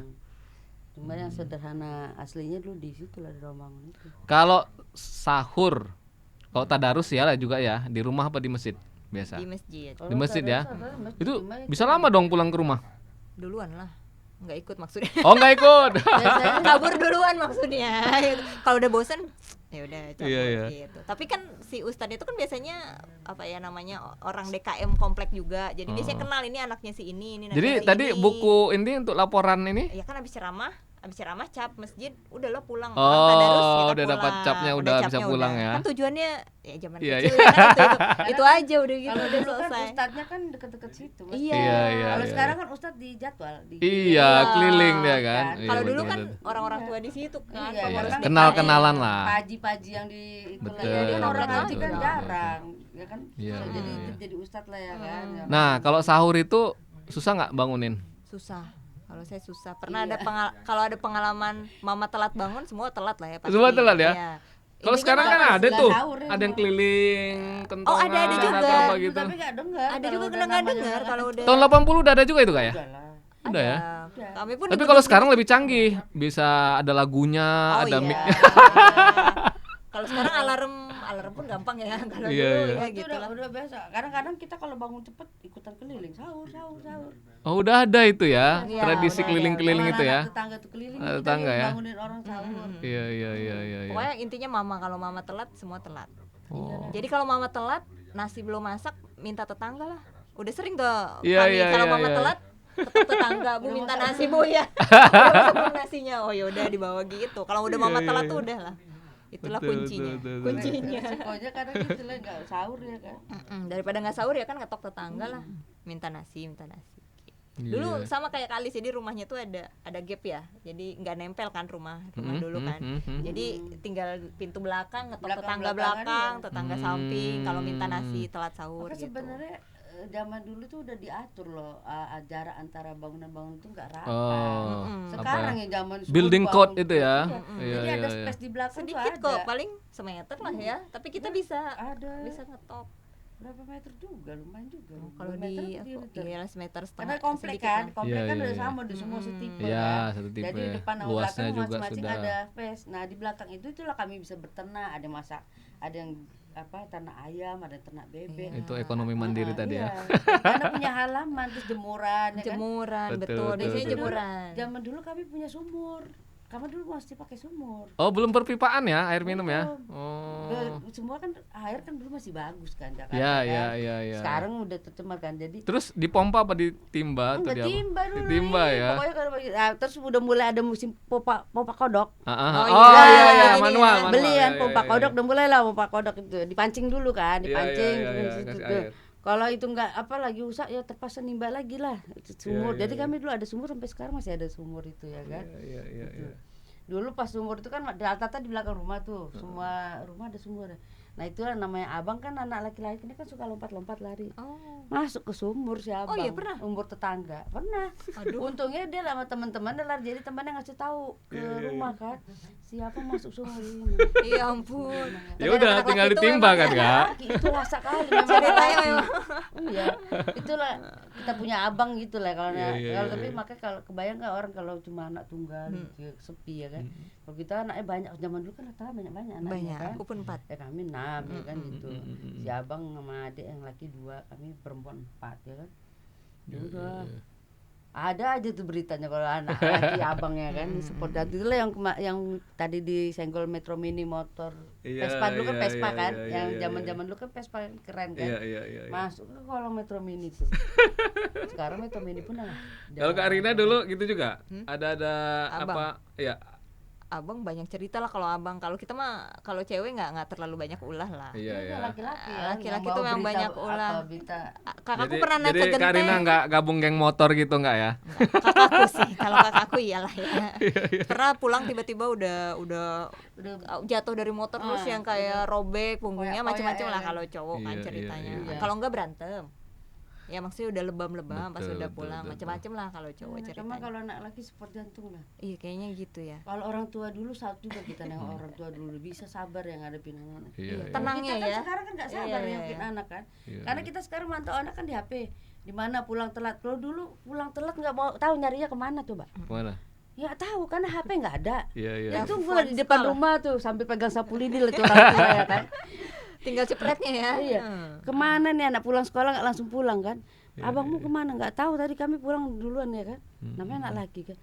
Cuma yang sederhana aslinya dulu di situ lah di Romangun itu.
Kalau sahur, kalau tadarus ya lah juga ya, di rumah apa di masjid biasa?
di masjid
Di masjid ya?
Masjid,
Itu
cuma
bisa lama dong pulang ke rumah?
duluan lah nggak ikut maksudnya
Oh nggak ikut?
biasanya
kabur duluan maksudnya kalau udah bosen ya udah cabut
Iya, iya.
gitu tapi kan si ustadz itu kan biasanya apa ya namanya orang DKM komplek juga jadi biasanya kenal ini anaknya si ini
Jadi
anaknya si
tadi
ini.
buku ini untuk laporan ini?
ya kan habis ceramah cap masjid udahlah pulang
Oh,
orang tadarus kita
udah dapat
pulang.
capnya, udah bisa
capnya
pulang
udah.
ya.
Kan tujuannya ya zaman
Iya,
kecil
iya.
ya kan itu aja udah gitu
kalau
udah
dulu kan
selesai
ustadznya kan deket-deket situ. Mas.
iya
Iya, iya.
Kalau sekarang kan ustadz di jadwal di
Iya, keliling dia kan. Iya,
kalau dulu
betul,
kan
betul.
orang-orang tua di situ kan
Iya,
pengurus
iya.
DKM.
Kenal-kenalan lah.
paji-paji yang di itu lah
Betul,
ya. Dia kan orang
betul,
haji kan
betul,
jarang ya kan.
Iya,
Jadi
iya.
jadi ustadz lah ya kan. Ya.
Nah, kalau sahur itu susah nggak bangunin?
susah kalau saya susah pernah
Iya.
kalau ada pengalaman mama telat bangun semua telat lah ya pasti.
Semua telat ya?
Iya.
Kalau
Intinya
sekarang kan
nggak
ada tuh,
sahur ya,
ada yang
Bang.
keliling kentongan.
Oh, ada juga.
atau apa gitu.
Tapi nggak dengar.
ada
kalau
juga
udah
kena nggak
namanya
dengar
udah
kalau
kan.
udah.
Tahun 80 udah ada juga itu Kak ya?
Udah lah.
Udah ya.
Udah.
Kami pun
Tapi
ikut
kalau
juga
sekarang
gitu.
lebih canggih, bisa ada lagunya,
Oh
ada
iya.
mic.
Kalau sekarang alarm pun gampang ya. Kalau
Iya,
dulu
iya.
ya
Itu
gitu lah.
udah biasa. Kadang-kadang kita kalau bangun cepet ikutan keliling sahur.
Oh, udah ada itu ya,
Iya,
tradisi
udah ada.
keliling-keliling
Kalau
itu ya.
anak tetangga tuh keliling kita
Tetangga ya.
bangunin orang sahur.
Iya, iya, iya, iya. iya.
Pokoknya intinya mama, kalau mama telat semua telat.
Oh.
Jadi kalau mama telat, nasi belum masak, minta tetangga lah. Udah sering tuh
Iya,
kami
iya,
kalau
iya,
mama
iya.
telat, ketok tetangga, Bu minta nasi Bu ya. Udah masak belum nasinya. Oh ya udah dibawa gitu. Kalau udah mama
Iya,
telat
iya,
tuh
iya.
udah lah. Itulah
Betul,
kuncinya.
betul, betul.
Kuncinya.
Pokoknya kadang gitu lah nggak sahur ya kan.
Daripada nggak sahur ya kan ngetok tetangga lah. Minta nasi. Dulu
Iya.
sama kayak Kalis, jadi rumahnya tuh ada gap ya. Jadi nggak nempel kan rumah dulu kan. Jadi tinggal pintu belakang ngetok tetangga
Belakang-belakangan
belakang,
ya.
tetangga samping kalau minta nasi telat sahur
Maka
gitu.
sebenarnya zaman dulu tuh udah diatur loh jarak antara bangunan-bangunan tuh nggak rapat.
Oh,
Sekarang
apa?
ya zaman
Building
sepuluh
code
bangun
itu ya.
terus,
Iya,
Jadi
iya,
ada
iya.
space di belakang
Sedikit
tuh
kok,
ada.
paling semeter lah ya. Tapi kita bisa
Ada.
ngetok.
Berapa meter juga, lumayan juga.
Kalau
2 meter
di
apa 3 meter?
iya semeter
Karena
setengah
komplek
sedikit
kan,
lah.
komplek
Iya,
kan
iya,
udah
iya.
sama, udah semua setipe
Iya,
kan.
satu tipe.
Jadi depan sama
Luasnya
belakang
juga
masing-masing
sudah.
ada space. Nah di belakang itulah kami bisa berternak, ada masak, ada yang ternak ayam, ada ternak bebek.
Iya.
Itu ekonomi mandiri tadi ya.
Karena punya halaman terus jemuran, ya kan?
Jemuran,
Betul,
betul.
betul,
Biasanya
betul.
jemuran.
Zaman dulu kami punya sumur. Kami dulu masih pakai sumur.
Oh, belum perpipaan ya air minum ya?
Belum.
Oh.
Semua kan air kan dulu masih bagus kan Jakarta
Ya,
kan.
ya, ya, ya.
Sekarang udah tercemar kan. Jadi
Terus dipompa apa ditimba atau
enggak
di apa?
timba dulu.
Ditimba
nih.
ya.
Pokoknya kalau terus udah mulai ada musim pompa kodok.
Ah, ah, ah.
Oh,
Oh,
iya,
iya,
iya,
iya,
ini
manual,
ya.
manual.
Beli
Iya,
kan
iya,
pompa
iya,
kodok,
iya.
udah mulai lah pompa kodok itu dipancing dulu kan,
Iya,
dipancing.
iya, iya,
terus
kasih
itu.
air.
Kalau itu enggak apa lagi rusak ya terpaksa nimba lagi lah itu sumur.
Iya, iya,
Jadi
iya.
kami dulu ada sumur sampai sekarang masih ada sumur itu ya kan.
Iya, iya,
Gitu.
iya.
Dulu pas sumur itu kan rata-rata di belakang rumah tuh, semua rumah ada sumur. Nah itulah namanya abang kan anak laki-laki ini kan suka lompat-lompat lari.
Oh.
Masuk ke sumur si abang.
Oh, iya, pernah?
Sumur tetangga. Pernah.
Aduh.
Untungnya dia sama teman-teman dia lari, jadi temannya ngasih tahu ke rumah kan. Siapa masuk sumur ini.
Iya ampun.
Ya udah
Anak-anak
tinggal
itu
ditimba
memang
kan,
ya.
Kak?
Itu rasa kali memang.
Ceritanya memang.
Iya. Itulah kita punya abang gitu lah kalau
Iya, iya,
kalau
iya,
tapi
iya.
makanya kalau kebayang nggak orang kalau cuma anak tunggal gitu, sepi ya kan. Kalau kita anaknya banyak, zaman dulu kan rata banyak anaknya
Banyak,
kan.
aku pun 4.
Ya kami 6 ya kan gitu. Si abang sama adik yang laki 2, kami perempuan 4 ya kan. Ya udah. Ada aja tuh beritanya kalau anak laki abangnya kan support. Dan itulah yang tadi disenggol Metro Mini motor
Iya,
Vespa dulu kan
iya,
Vespa
iya,
kan,
iya,
yang
iya,
zaman-zaman dulu kan Vespa keren kan.
Iya, iya, iya. iya.
Masuk ke kolong Metro Mini tuh. Sekarang Metro Mini pun
Kalau Kak Arina dulu gitu juga? Ada
Abang.
apa? Ya.
Abang banyak cerita lah kalau abang. Kalau kita mah kalau cewek nggak terlalu banyak ulah lah.
Iya, iya.
laki-laki
Laki-laki
yang
tuh
bawa
yang
berita
banyak ulah.
apa, berita.
Kakakku pernah naik
jadi
ke
Kak Arina
genteng.
nggak gabung geng motor gitu nggak ya?
Kakakku sih, kalau kakakku iyalah ya. Pernah pulang tiba-tiba udah jatuh dari motor terus yang kayak robek punggungnya
Koyak-koyak
macam-macam
ya
lah
kan.
kalau cowok kan
Iya, iya,
ceritanya.
iya.
Kalau enggak berantem. Ya maksudnya udah lebam-lebam pas
Betul,
udah
betul,
pulang
betul.
macam-macam lah kalau cowok
Cuma
ceritanya.
kalau anak laki support jantung lah.
Iya kayaknya gitu ya.
Kalau orang tua dulu saat juga kita nengok orang tua dulu bisa sabar yang ngadepin anak-anak.
Iya, iya.
Tenangnya
kita kan
ya.
sekarang kan nggak
Iya,
sabar
iya,
ngadepin
iya.
anak kan.
Iya,
Karena
iya.
kita sekarang mantau anak kan di HP. Di mana pulang telat. Kalau dulu pulang telat nggak mau tahu nyarinya kemana tuh, Mbak.
Mana?
Ya tahu karena HP nggak ada.
Iya, iya.
Ya tunggu
phone
lah di depan
sekolah.
rumah tuh sambil pegang sapu lidi lah tuh orang tua ya kan.
Tinggal cepretnya ya.
Iya. Kemana nih anak pulang sekolah nggak langsung pulang kan?
Iya,
Abangmu kemana? Nggak tahu tadi kami pulang duluan ya kan? Namanya anak laki kan.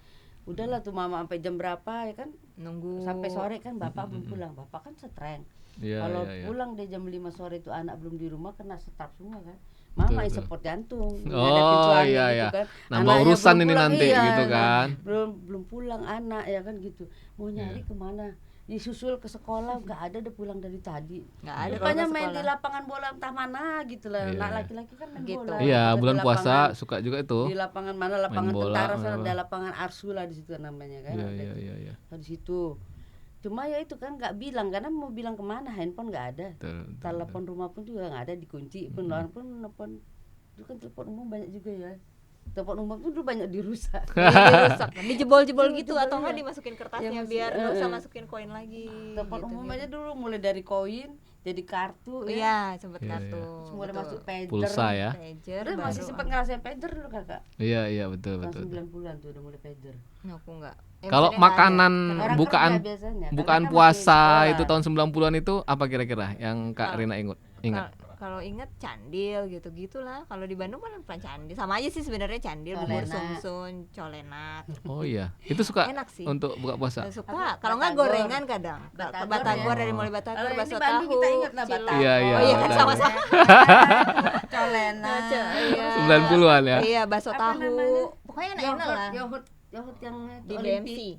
Udahlah tuh mama sampai jam berapa ya kan?
Nunggu
Sampai sore kan bapak belum pulang. Bapak kan setreng.
Iya,
Kalau
iya, iya.
pulang dia jam 5 sore itu anak belum di rumah kena start semua kan. Mama
Betul,
support jantung.
Oh,
ngadepin suami
iya,
gitu
iya.
kan.
Nambah
Anaknya
urusan
belum
ini
pulang,
nanti
iya,
gitu kan.
Belum pulang anak ya kan gitu. Mau nyari kemana? Disusul ke sekolah nggak ada udah pulang dari tadi.
nggak ada
Rupanya
kalau ke
main di
sekolah.
lapangan bola entah mana gitu lah.
Iya,
Anak
iya.
laki-laki kan main
Gitu.
bola.
Iya,
Di
bulan puasa
lapangan-
suka juga itu.
di lapangan mana lapangan
bola,
tentara
main
sana
bola.
ada lapangan Arsula di situ namanya kan.
Iya,
ada
iya,
itu.
iya, iya.
Di situ. Cuma ya itu kan nggak bilang karena mau bilang kemana handphone nggak ada.
Betul, betul,
Telepon rumah pun juga nggak ada dikunci pun orang pun telepon itu kan telepon umum banyak juga ya. tempat umum tuh dulu banyak dirusak.
Dirusak, dijebol-jebol gitu
Dijebol,
atau enggak
iya.
dimasukin kertasnya
Ya, masih-
biar nggak usah
eh.
masukin koin lagi.
Tempat
gitu,
umum
gitu.
aja dulu mulai dari koin jadi kartu ya.
Iya, sempat
Iya,
kartu.
Terus mulai
betul.
masuk pager.
Pulsa ya.
Pager
Terus masih
baru.
sempat ngerasain pager dulu kakak.
Iya betul
Tahun
betul.
90-an tuh udah mulai pager.
Aku enggak.
Kalau makanan
Orang
bukaan
kerja biasanya, karena
bukaan
kan masih
puasa
sekolah.
itu tahun 90-an itu apa kira-kira yang Kak
Kalau-
Rina ingat?
Kalau ingat candil gitu-gitulah. Kalau di Bandung kan bukan candil, sama aja sih sebenarnya candil, bubur
Colenak.
sumsum, colenak.
Oh iya, itu suka
Enak sih.
untuk buka puasa.
Suka.
Apa?
Kalau nggak
Batagor.
gorengan kadang.
Batagor
Batagor
ya.
dari mulai batagor,
Kalau ini
bakso
Bandung
tahu,
kita ingat lah
cilok.
Batagor.
Iya, iya,
Oh iya kan
Batagor.
sama-sama.
Colena.
Iya.
90-an ya.
Iya, bakso
Apa
tahu.
namanya?
Pokoknya enak-enak lah.
Yogurt yang
Di
itu
BMC.
Olimpik.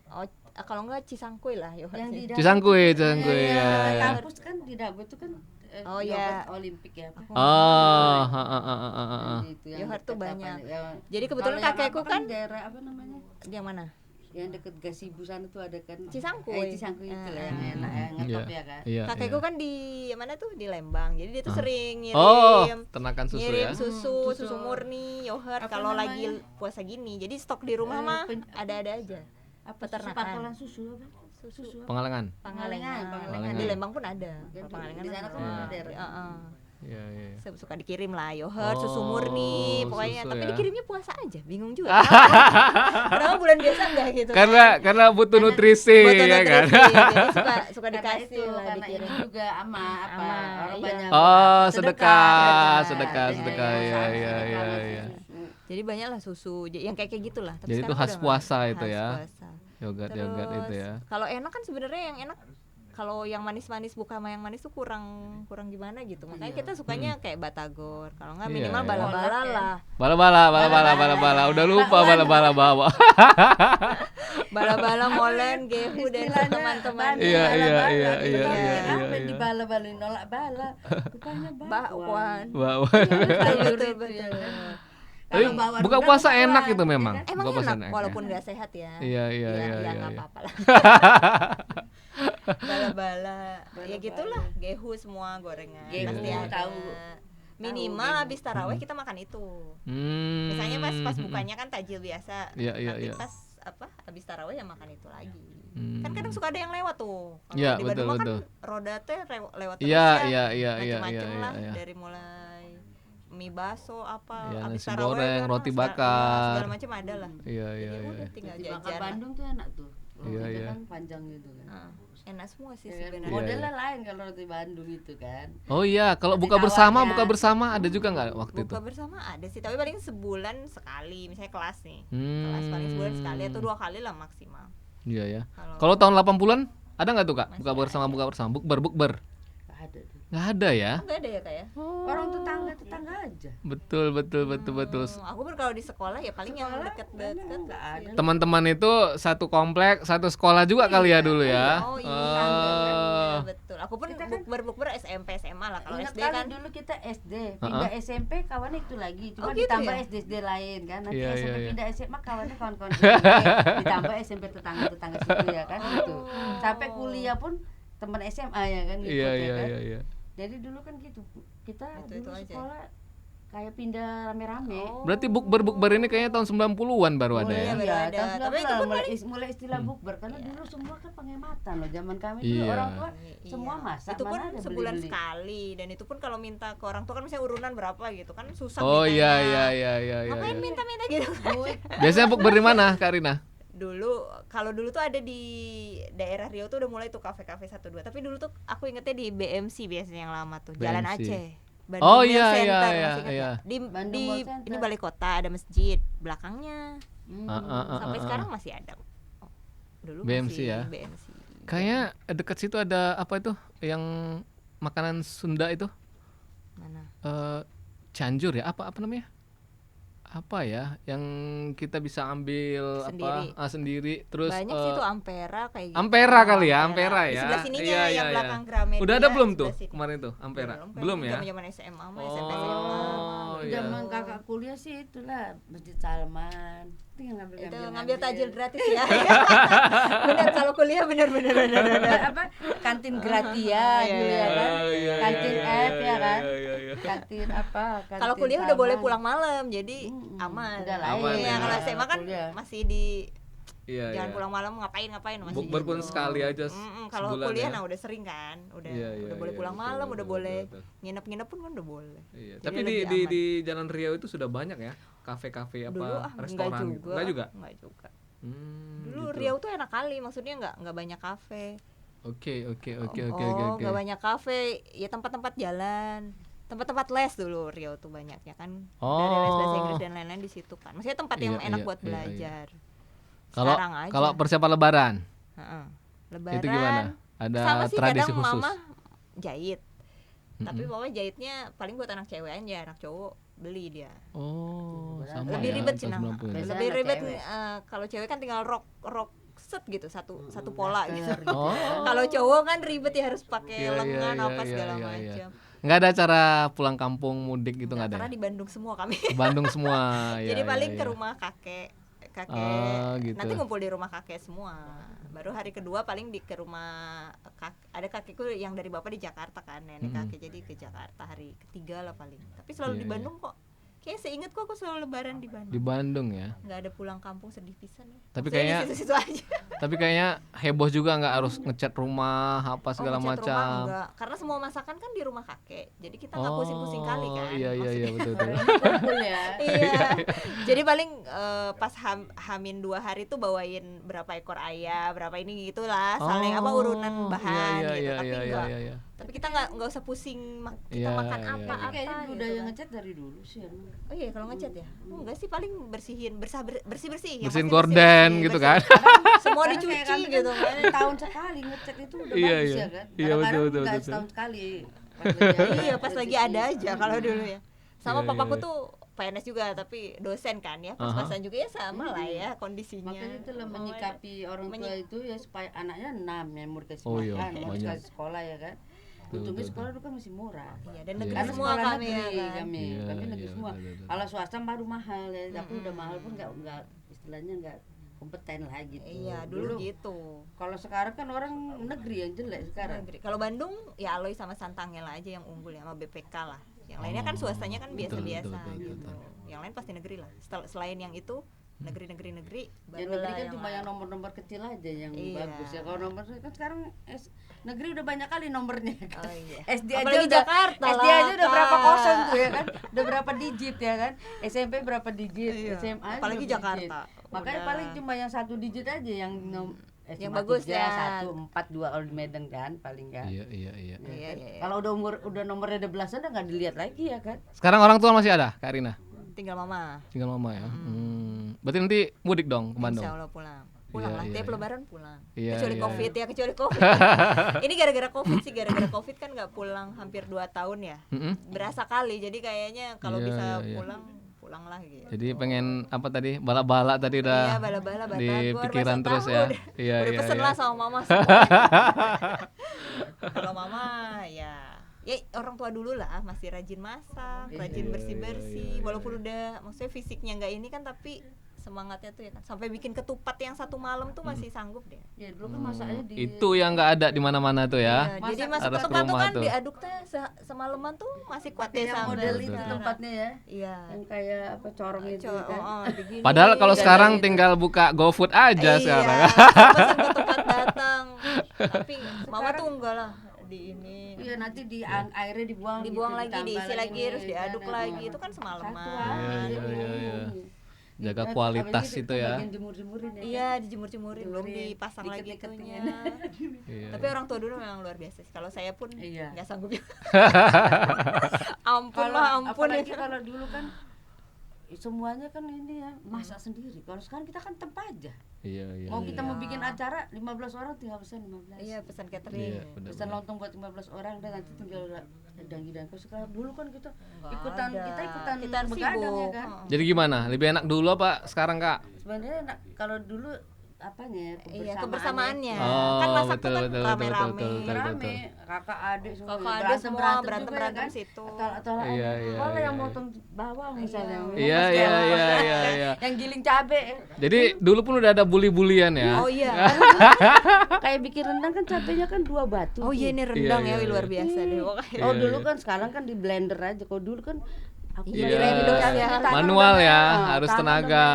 Oh, kalau enggak Cisangkuy lah yogurt
Yang di
sih.
Dago
Cisangkuy,
tuh.
Cisangkuy,
Iya,
ya, ya.
kampus kan di Dago itu kan
Oh,
yogurt
iya.
Olimpik ya. Apa?
Oh,
Itu yang
Yogurt tuh
dekat
banyak.
apa, yang-
Jadi kebetulan
kalau yang
kakekku
apa
kan
daerah apa namanya?
yang mana?
Yang deket Gasibu sana tuh ada kan
Cisangkuy.
Cisangkuy itu lah
Ah.
yang enak yang ngetop ya kan.
Iya.
Kakekku kan di mana tuh di Lembang. Jadi dia tuh
Ah.
sering ngirim
Oh, ternakan susu
ngirim
ya.
susu,
Susu.
susu murni, yogurt
Apa
kalau
namanya?
lagi puasa gini. Jadi stok di rumah
Eh,
mah
pen-
ada-ada aja.
Apa
Peternakan.
patolan susu apa?
Susu.
apa?
Pengalengan.
Pangalengan.
Pangalengan.
Di Lembang pun ada.
Di-
Kalau Pangalengan
di sana kan
ada.
ada.
Heeh.
Iya, iya.
Suka dikirim lah yogurt, susu
Oh,
murni, pokoknya.
susu
Tapi
ya.
dikirimnya puasa aja, bingung juga. Kenapa bulan biasa enggak gitu?
Karena butuh nutrisi
Buat
ya kan.
nutrisi, jadi suka
Karena
dikasih
itu,
lah
karena
dikirim.
ini juga ama apa
Ama,
orang
iya.
banyak
Oh, sedekah,
sedekah.
sedekah,
Iya,
sedekah.
iya,
Iya,
sama
iya,
sedekah
iya,
masih
iya.
susu.
Jadi banyak lah susu, yang kayak gitulah. Tapi
Jadi itu
sekarang
khas
udah
puasa
nggak.
itu
Khas
ya.
puasa.
Yogurt itu ya.
Kalau enak kan sebenarnya yang enak kalau yang manis-manis buka sama yang manis tuh kurang gimana gitu. Makanya
Iya.
kita sukanya kayak batagor. Kalau nggak
Iya,
minimal
iya.
bala-bala
Kolak ya.
lah.
Bala-bala. Udah lupa bala-bala bawa.
Bala-bala, molen, gehu dan
Istilahnya
teman-teman.
bala-
Iya,
bala-bala.
iya,
Kita
iya,
pikir
iya,
apa
iya.
di bala-bala nolak bala rupanya
Bakwan.
Bawa.
Sayur
Betul,
itu ya
betul.
kan.
Tapi
Kalau bawang
buka
udah
puasa
bakwan,
enak itu
ya
memang.
kan?
Emang
Buka puasa
enak
ya.
walaupun nggak sehat ya.
Iya, iya,
Ya,
iya,
ya
iya,
nggak
iya.
apa-apa lah. Bala-bala. Ya gitulah, gehu semua gorengan.
Gehu,
Pasti ada.
tahu.
Minimal
Tahu,
habis taraweh kita makan itu.
Hmm.
Misalnya pas bukanya kan tajil biasa.
Iya, iya,
Nanti
iya.
pas habis taraweh ya makan itu lagi.
Hmm.
Kan kadang suka ada yang lewat tuh. Kalau
Iya,
di Bandung mah
betul.
kan roda teh lewat terus
Iya,
ya.
iya.
Macem-macem lah dari mulai mie baso apa
Iya,
habis
nasi
taraweh
goreng,
kan,
roti
segala-
bakar.
segala macam ada lah.
Iya, iya,
Jadi
iya.
udah tinggal
Roti bakar
jajan.
Bandung tuh enak tuh.
Iya,
Rotinya
iya.
kan panjang gitu kan.
Enak semua sih
Ya kan?
sebenarnya.
Iya,
Modelnya lain kalau roti Bandung itu kan.
Oh iya, kalau
Nanti
buka
tawarnya.
bersama ada juga nggak waktu itu?
Buka bersama ada sih, tapi paling sebulan sekali, misalnya kelas nih.
Hmm.
Kelas paling sebulan sekali atau 2 kali lah maksimal.
Iya ya.
Kalau
Kalau tahun 80-an ada nggak tuh Kak?
Masih
Buka bersama, bukber.
Nggak ada tuh.
Nggak ada ya?
enggak ada ya Kak ya?
Orang tetangga aja.
Betul.
Aku pun kalau di sekolah ya paling yang
Sekolah
deket-deket
nggak ada.
Teman-teman itu satu komplek, satu sekolah juga kali ya dulu ya.
Oh iya,
Oh.
betul. Aku pun
Kita kan-
bukber SMP SMA lah. Kalau
Ingat
SD
kali
kan
dulu kita SD, pindah SMP kawannya itu lagi, cuma
Oh, gitu
ditambah
ya?
SD lain kan. Nanti
Iya,
SMP
iya, iya.
pindah SMA kawannya kawan-kawan SMP, ditambah SMP tetangga situ ya kan gitu. Sampai kuliah pun teman SMA ya kan gitu
Iya,
ya
iya,
kan.
iya.
Jadi dulu kan gitu. Kita
Itu
dulu
aja.
sekolah kayak pindah rame-rame.
Berarti bukber ini kayaknya tahun 90-an baru ada
Mulai
ya.
baru ada.
tahun
Tapi itu
90-an
pun
mulai istilah bukber karena dulu semua kan penghematan loh. Zaman kami dulu
Iya.
orang tua
Iya.
semua masak.
Itu pun
mana ada
sebulan
beli-beli.
sekali, dan itu pun kalau minta ke orang tua kan misalnya urunan berapa gitu kan susah
Oh
mintanya.
iya.
Ngapain minta-minta gitu?
Duit
Biasanya bukber di mana Kak Rina?
Kalau dulu tuh ada di daerah Riau tuh udah mulai tuh kafe-kafe 1 2. Tapi dulu tuh aku ingetnya di BMC biasanya yang lama tuh, Jalan
BMC.
Aceh.
Oh,
Mall
iya,
Center,
iya,
masih
iya,
ingat
iya.
nggak? Di
Bandung
di
Mall Center.
ini balai kota ada masjid belakangnya. Sampai
Ah.
sekarang masih ada. Oh, dulu
BMC
masih
ya?
BMC.
Kayaknya dekat situ ada apa itu yang makanan Sunda itu?
Mana?
Cianjur ya? Apa namanya? Apa ya yang kita bisa ambil
Sendiri.
sendiri terus
Banyak sih tuh Ampera kayak gitu.
Ampera kali ya, Ampera
Di
ya.
sebelah sininya
Iya,
yang
iya,
belakang
iya.
Gramedia.
Udah ada belum tuh
sebelah sini.
kemarin tuh Ampera?
Belum,
Belum ya?
Zaman SMA mah SMP SMA.
Oh, iya.
zaman kakak kuliah sih itulah Masjid Salman. Itu yang
Itu ngambil tajil gratis ya. Benar kalau kuliah benar.
apa kantin Gratia dulu ya kan.
Iya,
Kantin F ya kan.
Iya.
kantin apa?
Kalau
kantin
kuliah udah boleh
taman.
pulang malam, jadi
Mm-mm,
aman.
udah
lain. Aman,
Iya,
ya.
kalau SMA kan
Kuliah.
masih di
Iya,
jangan
iya.
pulang malam ngapain masih
Bukber pun
gitu.
sekali aja
Kalau
sebulan
kuliah
ya.
nah udah sering kan, udah
Iya, iya,
boleh
iya,
pulang
betul,
malam,
betul,
udah
betul,
boleh
betul.
nginep-nginep pun kan udah boleh.
Iya.
Jadi
Tapi
lebih
di
aman.
Jalan Riau itu sudah banyak ya kafe-kafe
Dulu
apa restoran
enggak
gitu.
juga.
Enggak juga.
Enggak juga.
Gitu.
Dulu Riau tuh enak kali, maksudnya enggak banyak kafe.
Oke.
Enggak banyak kafe, ya tempat-tempat jalan. Tempat-tempat les dulu Riau tuh banyaknya kan. Dari les bahasa Inggris dan lain-lain di situ kan. Maksudnya tempat yang
Iya,
enak
iya,
buat
iya,
belajar.
Kalau
Sekarang aja.
kalau persiapan lebaran,
Heeh. Lebaran.
itu gimana? Ada
Sama sih
tradisi
kadang
khusus?
mama jahit. Tapi
Mm-mm.
mama jahitnya paling buat anak cewek aja, anak cowok beli dia.
Oh, sama
Lebih
ya,
ribet sih,
tahun
nah.
90 ya.
Biasanya
Lebih
anak
ribet
cewek.
Kalau cewek kan tinggal rok set gitu, satu pola gitu.
Daster
Oh.
Kalau cowok kan ribet ya harus pakai
Iya, iya,
lengan
iya,
apa
iya,
segala
iya, iya.
macam.
Nggak ada acara pulang kampung mudik gitu nggak ada.
Karena
Ya?
di Bandung semua kami.
Ke Bandung semua.
Jadi
ya,
paling
ya,
ke
ya.
rumah kakek.
Oh, gitu.
Nanti ngumpul di rumah kakek semua. Baru hari kedua paling ke rumah ada kakekku yang dari bapak di Jakarta kan, nenek kakek, jadi ke Jakarta hari ketiga lah paling. Tapi selalu
Iya,
di
iya.
Bandung kok. Kayak seingat kok aku selalu lebaran di
Di
Bandung.
Bandung ya.
Nggak ada pulang kampung, sedih pisan ya.
Tapi
Maksudnya
kayaknya
di situ-situ aja.
Tapi kayaknya heboh juga nggak harus ngecat rumah apa segala
ngecat rumah
macam.
enggak, karena semua masakan kan di rumah kakek. Jadi kita nggak pusing-pusing kali kan.
Iya
maksudnya.
betul betul.
Kumpul ya.
Iya. Jadi paling pas Hamin 2 hari tuh bawain berapa ekor ayam, berapa ini gitulah, saling urunan bahan gitu. Tapi enggak.
Iya.
Tapi kita nggak usah pusing kita
Iya,
makan
iya,
apa
iya.
apa
Kayaknya
gitu
budaya
kan.
ngecat dari dulu sih emang.
Oh iya kalau ngecat ya. Enggak sih, paling bersih
Bersihin
yang pasti
gorden
bersih-bersih,
gitu
bersih.
kan.
Semua
Karena
dicuci
kayak kami
gitu
kan
kan.
tahun sekali ngecat itu udah
Iya,
bagus
iya.
ya kan.
Iya,
Kadang-kadang
betul,
nggak
betul.
setahun sekali. Pas lagi
Iya, pas lagi ada aja kalau dulu ya. Sama
Iya,
papaku
iya.
tuh PNS juga tapi dosen kan ya, pas-pasan juga ya sama lah ya kondisinya.
Makanya itu lah menyikapi orang tua itu ya supaya anaknya 6 yang mau dikasih
Oh iya,
makan, mau
banyak.
dikasih sekolah ya kan. Untungnya
betul.
sekolah dulu kan masih murah.
Iya, dan
Iya.
negeri
Karena
semua
sekolah
kami
negeri
ya kan.
kami
Iya,
negeri
iya,
semua.
betul.
Kalau swasta baru mahal ya, tapi udah mahal pun nggak istilahnya nggak kompeten lah gitu.
Iya, dulu gitu.
Kalau sekarang kan orang negeri yang jelek sekarang.
Negeri. Kalau Bandung ya Aloy sama Santangel aja yang unggul ya, sama BPK lah. Yang lainnya kan swastanya kan
Betul,
biasa-biasa
betul,
gitu.
betul.
Yang lain pasti negeri lah. Selain yang itu negeri
Ya negeri kan cuma yang nomor-nomor kecil aja yang
Iya.
bagus ya. Kalau nomor kan sekarang negeri udah banyak kali nomornya kan.
Oh iya.
SD aja
Apalagi
udah
Jakarta
SD
lah,
aja udah berapa
Kak.
kosong tuh ya kan. Udah berapa digit ya kan. SMP berapa digit,
Iya.
SMA
Apalagi
berapa
Jakarta.
digit. Makanya
Udah.
paling cuma yang 1 digit aja yang
Yang bagus ya.
1 4 2 kalau di Medan kan paling kan.
Iya.
Iya,
Ya kan?
iya, iya.
Kalau udah nomornya 12 udah nggak dilihat lagi ya kan.
Sekarang orang tua masih ada, Kak Rina?
Tinggal mama.
Tinggal mama ya. Berarti nanti mudik dong ke Bandung.
Insya Allah pulang. Pulang
Iya,
lah,
iya,
tiap
iya.
lebaran pulang.
Iya,
Kecuali
iya,
Covid ya, kecuali Covid. Ini gara-gara Covid sih, gara-gara Covid kan nggak pulang hampir 2 tahun ya.
Mm-mm.
Berasa kali, jadi kayaknya kalau
Iya,
bisa
iya, iya.
pulang lah gitu.
Jadi pengen apa tadi? Bala-bala tadi
Iya,
udah
bala-bala
di
batagor,
pikiran
bahasa
terus
tahu
ya.
udah.
Iya,
Udah
iya,
pesen
iya.
lah sama mama semua. Kalau mama ya orang tua dulu lah masih rajin masak, rajin
Iya,
bersih-bersih.
iya, iya.
Walaupun udah maksudnya fisiknya nggak ini kan, tapi semangatnya tuh ya kan. Sampai bikin ketupat yang 1 malam tuh masih sanggup deh.
Ya dulu kan masaknya di
Itu yang nggak ada di mana-mana tuh ya.
Iya, jadi
Masak
masuk
harus
ketupat tuh
rumah
kan
tuh.
diaduk teh semalaman tuh masih kuat deh
yang
sampai
model itu
sekarang.
tempatnya ya.
Iya.
Yang kayak apa corong itu kan.
Begini.
Padahal kalau
Dan
sekarang
dari-
tinggal buka GoFood aja sekarang.
Iya, pesan ketupat datang. Tapi mama tuh enggak lah di ini.
Iya nanti airnya dibuang
Dibuang
gitu,
lagi,
ditambah
diisi lagi, terus
kan.
diaduk
Nah,
lagi. Itu kan semalaman.
satu aja.
Iya, iya. Jaga
Nah,
kualitas
apalagi
itu ya.
bagian jemur-jemurin ya.
Iya, dijemur-jemurin, belum
Jemurin,
dipasang lagi
diket-diketin.
itunya.
Iya.
Tapi orang tua dulu memang luar biasa sih. Kalau saya pun
Iya.
nggak sanggup juga. Ampun
Kalau
lah, ampun
apalagi
ya.
kalau dulu kan semuanya kan ini ya masak sendiri. Kalau sekarang kita kan tempat aja.
Iya, iya.
Mau kita
Iya.
mau bikin acara 15 orang tinggal pesan 15.
Iya, pesan catering.
Iya, benar.
Pesan lontong buat 15 orang dan nanti tinggal hidang-hidang. Kalau sekarang dulu kan kita
Nggak
ikutan
ada.
kita begadang ya
sibuk.
kan.
Heeh.
Jadi gimana? Lebih enak dulu apa sekarang, Kak?
Sebenarnya kalau dulu apanya ya,
Iya, kebersamaannya.
Oh,
Kan masak tuh
betul,
kan
betul, betul,
rame-rame.
betul, betul.
rame kakak adik semua
Kakak adik semua berantem
juga ya kan?
situ.
atau
Iya, iya,
kalau
iya,
yang
iya.
motong bawang misalnya
Iya,
Mas,
iya,
yang
iya,
masak,
iya, iya.
yang giling cabe
Jadi dulu pun udah ada bully-bulian ya.
Oh iya.
kayak bikin rendang kan cabenya kan 2 batu
Oh iya
tuh.
ini rendang
Iya,
ya,
iya,
wih, luar
iya.
biasa deh pokoknya.
Oh
Iya,
dulu
iya.
kan sekarang kan di blender aja. Kalau dulu kan aku
Iya,
blender
blender
cabe,
ya.
tangan
Manual
udah
ya,
merah,
harus
tangan udah
tenaga.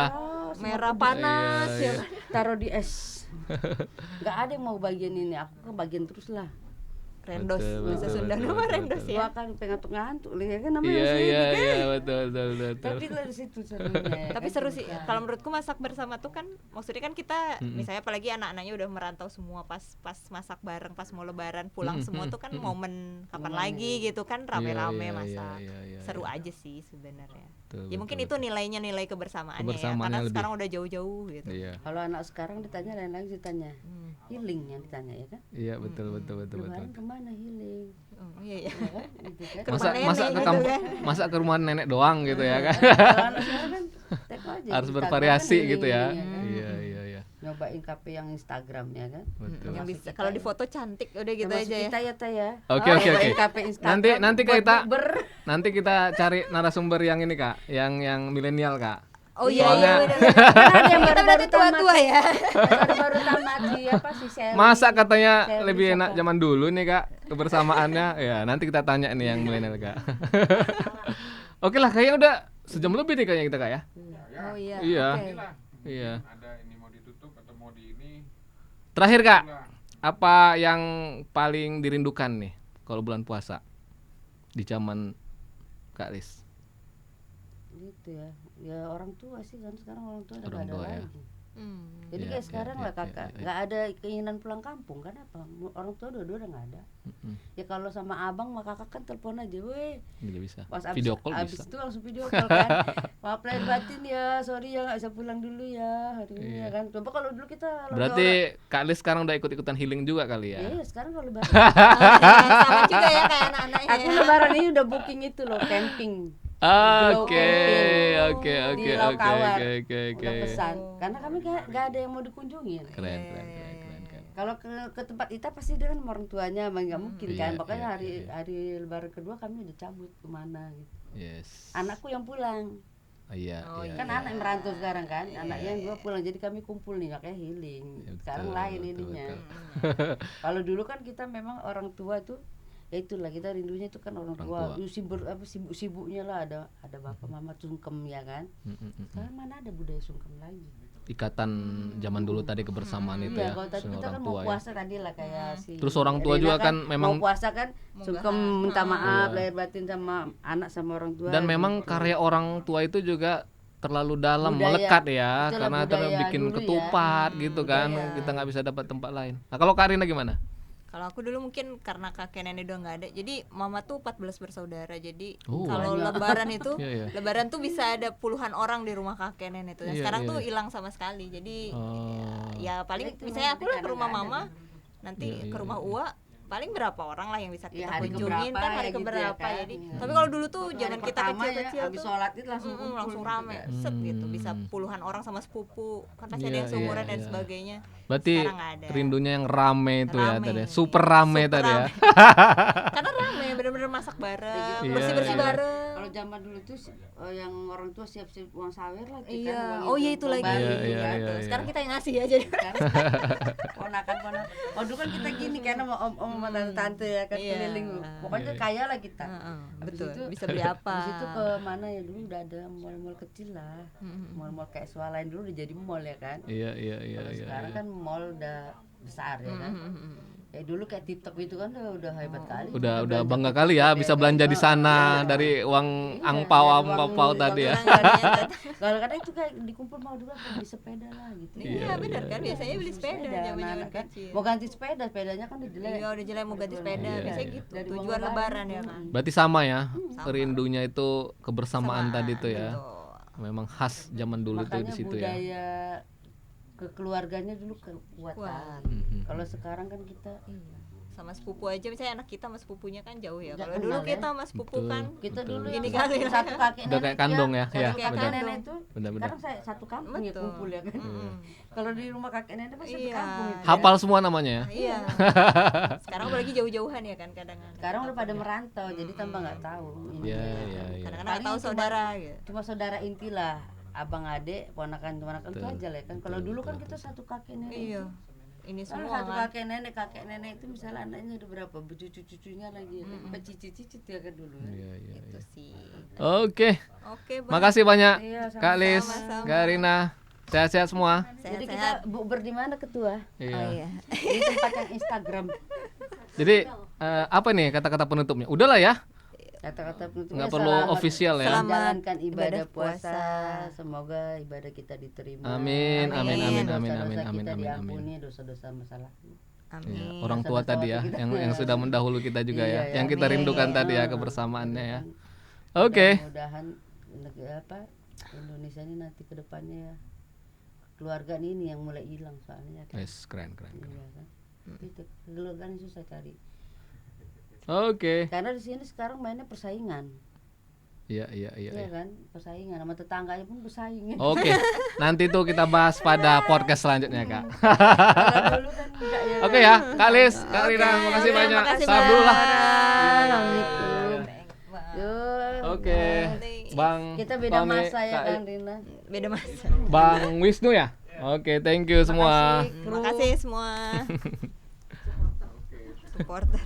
semua
Merah
kudus.
panas
Iya,
ya.
iya.
Taruh di es. Nggak ada yang mau bagian ini, aku kan bagian terus lah.
Rendos,
Betul,
bahasa
betul,
Sunda
betul,
nama
betul,
rendos
betul.
ya.
Gua kan pengen ngantuk, ya kan namanya
Iya,
sih,
iya,
kan?
iya, betul, betul, betul.
Tapi dari situ serunya.
Tapi
kan,
seru sih.
cerita.
Kalau menurutku masak bersama tuh kan maksudnya kan kita
Mm-mm.
misalnya apalagi anak-anaknya udah merantau semua pas masak bareng pas mau lebaran pulang
Mm-mm,
semua tuh kan
mm-mm.
momen kapan
Momennya.
lagi gitu kan
Iya,
rame-rame
iya,
masak.
iya, iya,
Seru
iya.
aja sih sebenarnya.
Betul,
Ya mungkin
betul,
itu nilainya nilai kebersamaannya, ya
Kebersamaannya
karena
lebih.
sekarang udah jauh-jauh gitu.
Iya.
Kalau anak sekarang ditanya lain lagi ditanya.
Hmm.
Healing yang ditanya ya kan?
Iya, betul, betul, betul, betul.
Lebaran kemana healing?
Oh, iya iya.
Ya kan? Gitu kan?
Ke
Masa
rumah
masa
nenek
ke
gitu
kampung,
kan.
masa ke rumah nenek doang gitu ya kan.
Kalau anak sekarang kan teko aja
Harus
Instagram
bervariasi
kan
gitu ya.
healing, kan?
Iya, iya, iya.
Nyobain kafe yang Instagramnya kan?
Betul.
Yang
Masuk
bisa
kita
kalau
ya.
di foto cantik udah gitu
Termasuk
aja ya.
kita ya Teh ya.
Oke, oke, oke.
Nyobain kafe Instagram
Nanti
buat
kita
bukber.
nanti kita cari narasumber yang ini Kak, yang milenial Kak.
Oh iya
Soalnya-
iya benar.
Kan ada yang
Kita
baru-baru
berarti tua-tua
tamat.
ya.
Baru-baru tamat di apa sih Shelly.
Masa katanya
Shelly
lebih enak
siapa?
zaman dulu nih Kak kebersamaannya. Ya, nanti kita tanya nih yang milenial Kak. Oke lah, kayaknya udah sejam lebih nih kayaknya kita Kak ya.
Oh iya.
Iya.
oke.
Inilah.
Iya.
Ada ini mau ditutup atau mau di ini.
Terakhir Kak,
Itulah.
apa yang paling dirindukan nih kalau bulan puasa di zaman Kak Lis?
Gitu ya. Ya orang tua sih kan sekarang orang tua udah
Orang
nggak ada
tua ya.
lagi.
Hmm.
Jadi
Iya,
kayak
iya,
sekarang
iya,
lah kakak,
iya, iya.
nggak ada keinginan pulang kampung kan apa? Orang tua dua-dua udah nggak ada.
Mm-mm.
Ya kalau sama abang sama kakak kan telepon aja, weh.
Tidak bisa.
Pas
Video call
abis
bisa.
itu langsung video call kan. Maaf lahir batin ya, sorry ya nggak bisa pulang dulu ya hari ini
Iya.
ya kan. Coba kalau dulu kita kalau
Berarti Kak Lis sekarang udah ikut-ikutan healing juga kali ya?
iya sekarang kalau lebaran.
Sama juga ya kayak anak-anaknya.
Aku
ya.
lebaran ini udah booking itu loh camping.
Oke,
Glow
oke,
camping
oke,
di Laut
oke,
Kawar.
oke, oke.
Udah pesan. Karena kami nggak ada yang mau dikunjungin.
Keren, keren, keren, keren, keren.
Kalau ke tempat kita pasti dia kan sama orang tuanya, emang nggak mungkin
Iya,
kan. Pokoknya
iya,
hari
iya.
hari lebaran kedua kami udah cabut kemana gitu.
Yes.
Anakku yang pulang.
Oh, iya,
Oh,
iya.
Kan
iya.
anak yang merantau sekarang kan, anaknya yang dua pulang, jadi kami kumpul nih makanya healing.
Ya,
Sekarang
betul,
lain
betul,
ininya.
betul.
Kalau dulu kan kita memang orang tua tuh, ya itulah kita rindunya itu kan orang tua.
tua.
Sibuk-sibuknya lah ada bapak mama sungkem ya kan. Sekarang mana ada budaya sungkem lagi.
Ikatan zaman dulu tadi kebersamaan itu ya,
Iya, kalau tadi
sama
kita
orang
kan mau
tua ya.
puasa tadi lah kayak si.
Terus orang tua
Rina
juga kan memang-
mau puasa kan sungkem minta maaf
Iya.
lahir batin sama anak sama orang tua.
Dan memang
gitu.
karya orang tua itu juga terlalu dalam
Budaya.
melekat ya,
Itulah
karena
budaya
bikin
dulu ya.
ketupat gitu kan,
budaya.
kita nggak bisa dapat tempat lain. Nah kalau Karina gimana?
Kalau aku dulu mungkin karena kakek nenek udah nggak ada, jadi mama tuh 14 bersaudara. Jadi
Oh,
kalau
banyak.
lebaran itu,
Iya, iya.
lebaran tuh bisa ada puluhan orang di rumah kakek nenek tuh. Nah,
Iya,
sekarang
iya.
tuh hilang sama sekali. Jadi
Oh.
ya paling
Itu
misalnya aku lah
karena
ke rumah
nggak ada.
mama, nanti
Iya, iya,
ke rumah
iya.
Uwa paling berapa orang lah yang bisa
Ya,
kita
hari
kunjungin
keberapa
kan
ya
hari
gitu ya
keberapa.
kan.
Jadi
Iya.
tapi kalau dulu tuh
Hari
zaman kita
pertama ya,
kecil-kecil
habis
tuh
sholat itu langsung kumpul
langsung
gitu
rame
kan.
set gitu, bisa
Hmm.
puluhan orang sama sepupu kan pasti
Iya,
ada yang seumuran
iya,
dan
iya.
sebagainya.
Berarti
Sekarang nggak ada.
rindunya yang rame itu ya
Rame.
tadi, super rame
Super
tadi ya.
rame. Karena rame bener-bener masak bareng,
Iya,
bersih-bersih
iya.
bareng.
Kalau zaman dulu tuh yang orang tua siap-siap uang sawer lah kita
Iya,
uang
oh iya itu
uang
lagi.
baru
Iya,
gitu
iya,
kan.
iya.
Sekarang kita yang ngasih aja.
Ponakan oh dulu kan kita gini karena mau om sama tante ya kan
Iya.
keliling pokoknya
Iya, iya.
kaya lah kita.
Heeh,
Habis
betul.
itu-
Bisa beli apa?
Habis itu ke mana ya dulu udah ada mall-mall kecil lah.
Mm-mm.
Mall-mall kayak Swalayan dulu udah jadi mall ya kan.
Iya, iya, iya,
Kalau
iya.
sekarang
iya.
kan mall udah besar ya kan.
Mm-mm.
Ya dulu kayak TikTok itu kan udah hebat kali.
Udah
Kita
bangga
belanja
kali ya
TikTok
bisa
ya
belanja
kan.
di sana
Iya.
dari uang
Iya,
angpau
dari
angpau
uang-
tadi ya.
uang anggaran. Kadang-kadang itu kayak dikumpul mau dulu beli sepeda lah gitu.
Iya benar kan, biasanya beli sepeda zaman-zaman
anak-anak kan.
kecil.
Mau ganti sepeda, sepedanya kan udah jelek.
Iya udah jelek mau ganti sepeda,
Iya,
biasanya
iya.
gitu.
Dari uang
Tujuan lebaran ya kan.
Berarti sama ya,
Sama.
rindunya itu kebersamaan tadi tuh ya.
Betul.
Memang khas zaman dulu tuh di
Makanya
situ ya.
budaya kekeluarganya dulu kuat.
Kuat.
Mhm.
Kalau sekarang kan kita
sama sepupu aja, misalnya anak kita sama sepupunya kan jauh ya.
Nggak
Kalau dulu
kenal ya.
kita sama sepupu
Betul.
kan
Kita dulu
Betul.
yang
Ini kali ya.
satu kakek
Udah kayak kandung ya,
satu
ya,
kakek
benar.
nenek itu
Benar-benar.
sekarang saya satu kampung ya
Betul.
kumpul ya kan. Kalau di rumah kakek nenek pasti satu
Iya.
kampung itu.
Hafal semua namanya ya.
Iya. Sekarang apalagi jauh-jauhan ya kan kadang-kadang.
Sekarang udah pada merantau jadi tambah nggak tahu. Ini
Iya,
dia.
iya, iya.
Kadang-kadang nggak
Paling
tahu
cuma-
saudara gitu.
Cuma saudara inti lah, abang adik, ponakan itu
Betul.
aja lah kan. Kalau
Betul,
dulu kan
betul,
kita satu kakek nenek.
Iya. Ini
Nah,
semua
satu
kan.
kakek nenek itu misalnya anaknya udah berapa, cucu-cucunya lagi, apa cicit-cicit ya kan dulu. Ya.
Iya, iya,
Itu
iya.
sih.
Oke,
Oke, Bang.
makasih banyak
Iya, sama-sama.
Kak Lis,
Sama-sama.
Kak Rina. Sehat-sehat semua.
Jadi
Sehat-sehat.
kita bukber di mana ketua?
Oh
Iya.
iya.
Di tempat yang Instagram.
Jadi apa nih kata-kata penutupnya? Udahlah ya,
Kata-kata penutupnya
nggak perlu
selamat
official ya.
Selamat
menjalankan ibadah
ibadah
puasa.
puasa.
Semoga ibadah kita diterima.
Amin,
amin, amin,
Dosa-dosa
amin, amin,
kita
amin,
diampuni, dosa-dosa masalah.
Amin.
Iya, orang tua
Sama-sama
tadi ya,
kita.
yang sudah mendahulu kita juga
Iya,
ya,
ya.
yang kita
Amin.
rindukan tadi ya
Ah,
kebersamaannya ya.
mudah-mudahan-
Oke,
Mudah-mudahan negara apa Indonesia ini nanti ke depannya ya keluarga ini yang mulai hilang soalnya kan.
Wes, keren.
Iya kan. Itu keluarga ini susah cari.
Oke,
Karena di sini sekarang mainnya persaingan.
iya.
Iya kan? Persaingan sama tetangganya pun bersaing.
Oke, nanti tuh kita bahas pada podcast selanjutnya Kak.
Kalau dulu kan enggak ya.
Oke ya, Kak Lis, Kak Rina, makasih
Oke,
banyak.
makasih,
Salam dulu lah.
Assalamualaikum.
Bang.
Yuk.
Oke, Bang
Kita beda
Tony,
masa ya
Kak-
kan Rina.
Beda masa.
Bang Wisnu ya. Oke, thank you semua.
Makasih, kru.
Terima kasih semua. Supporter.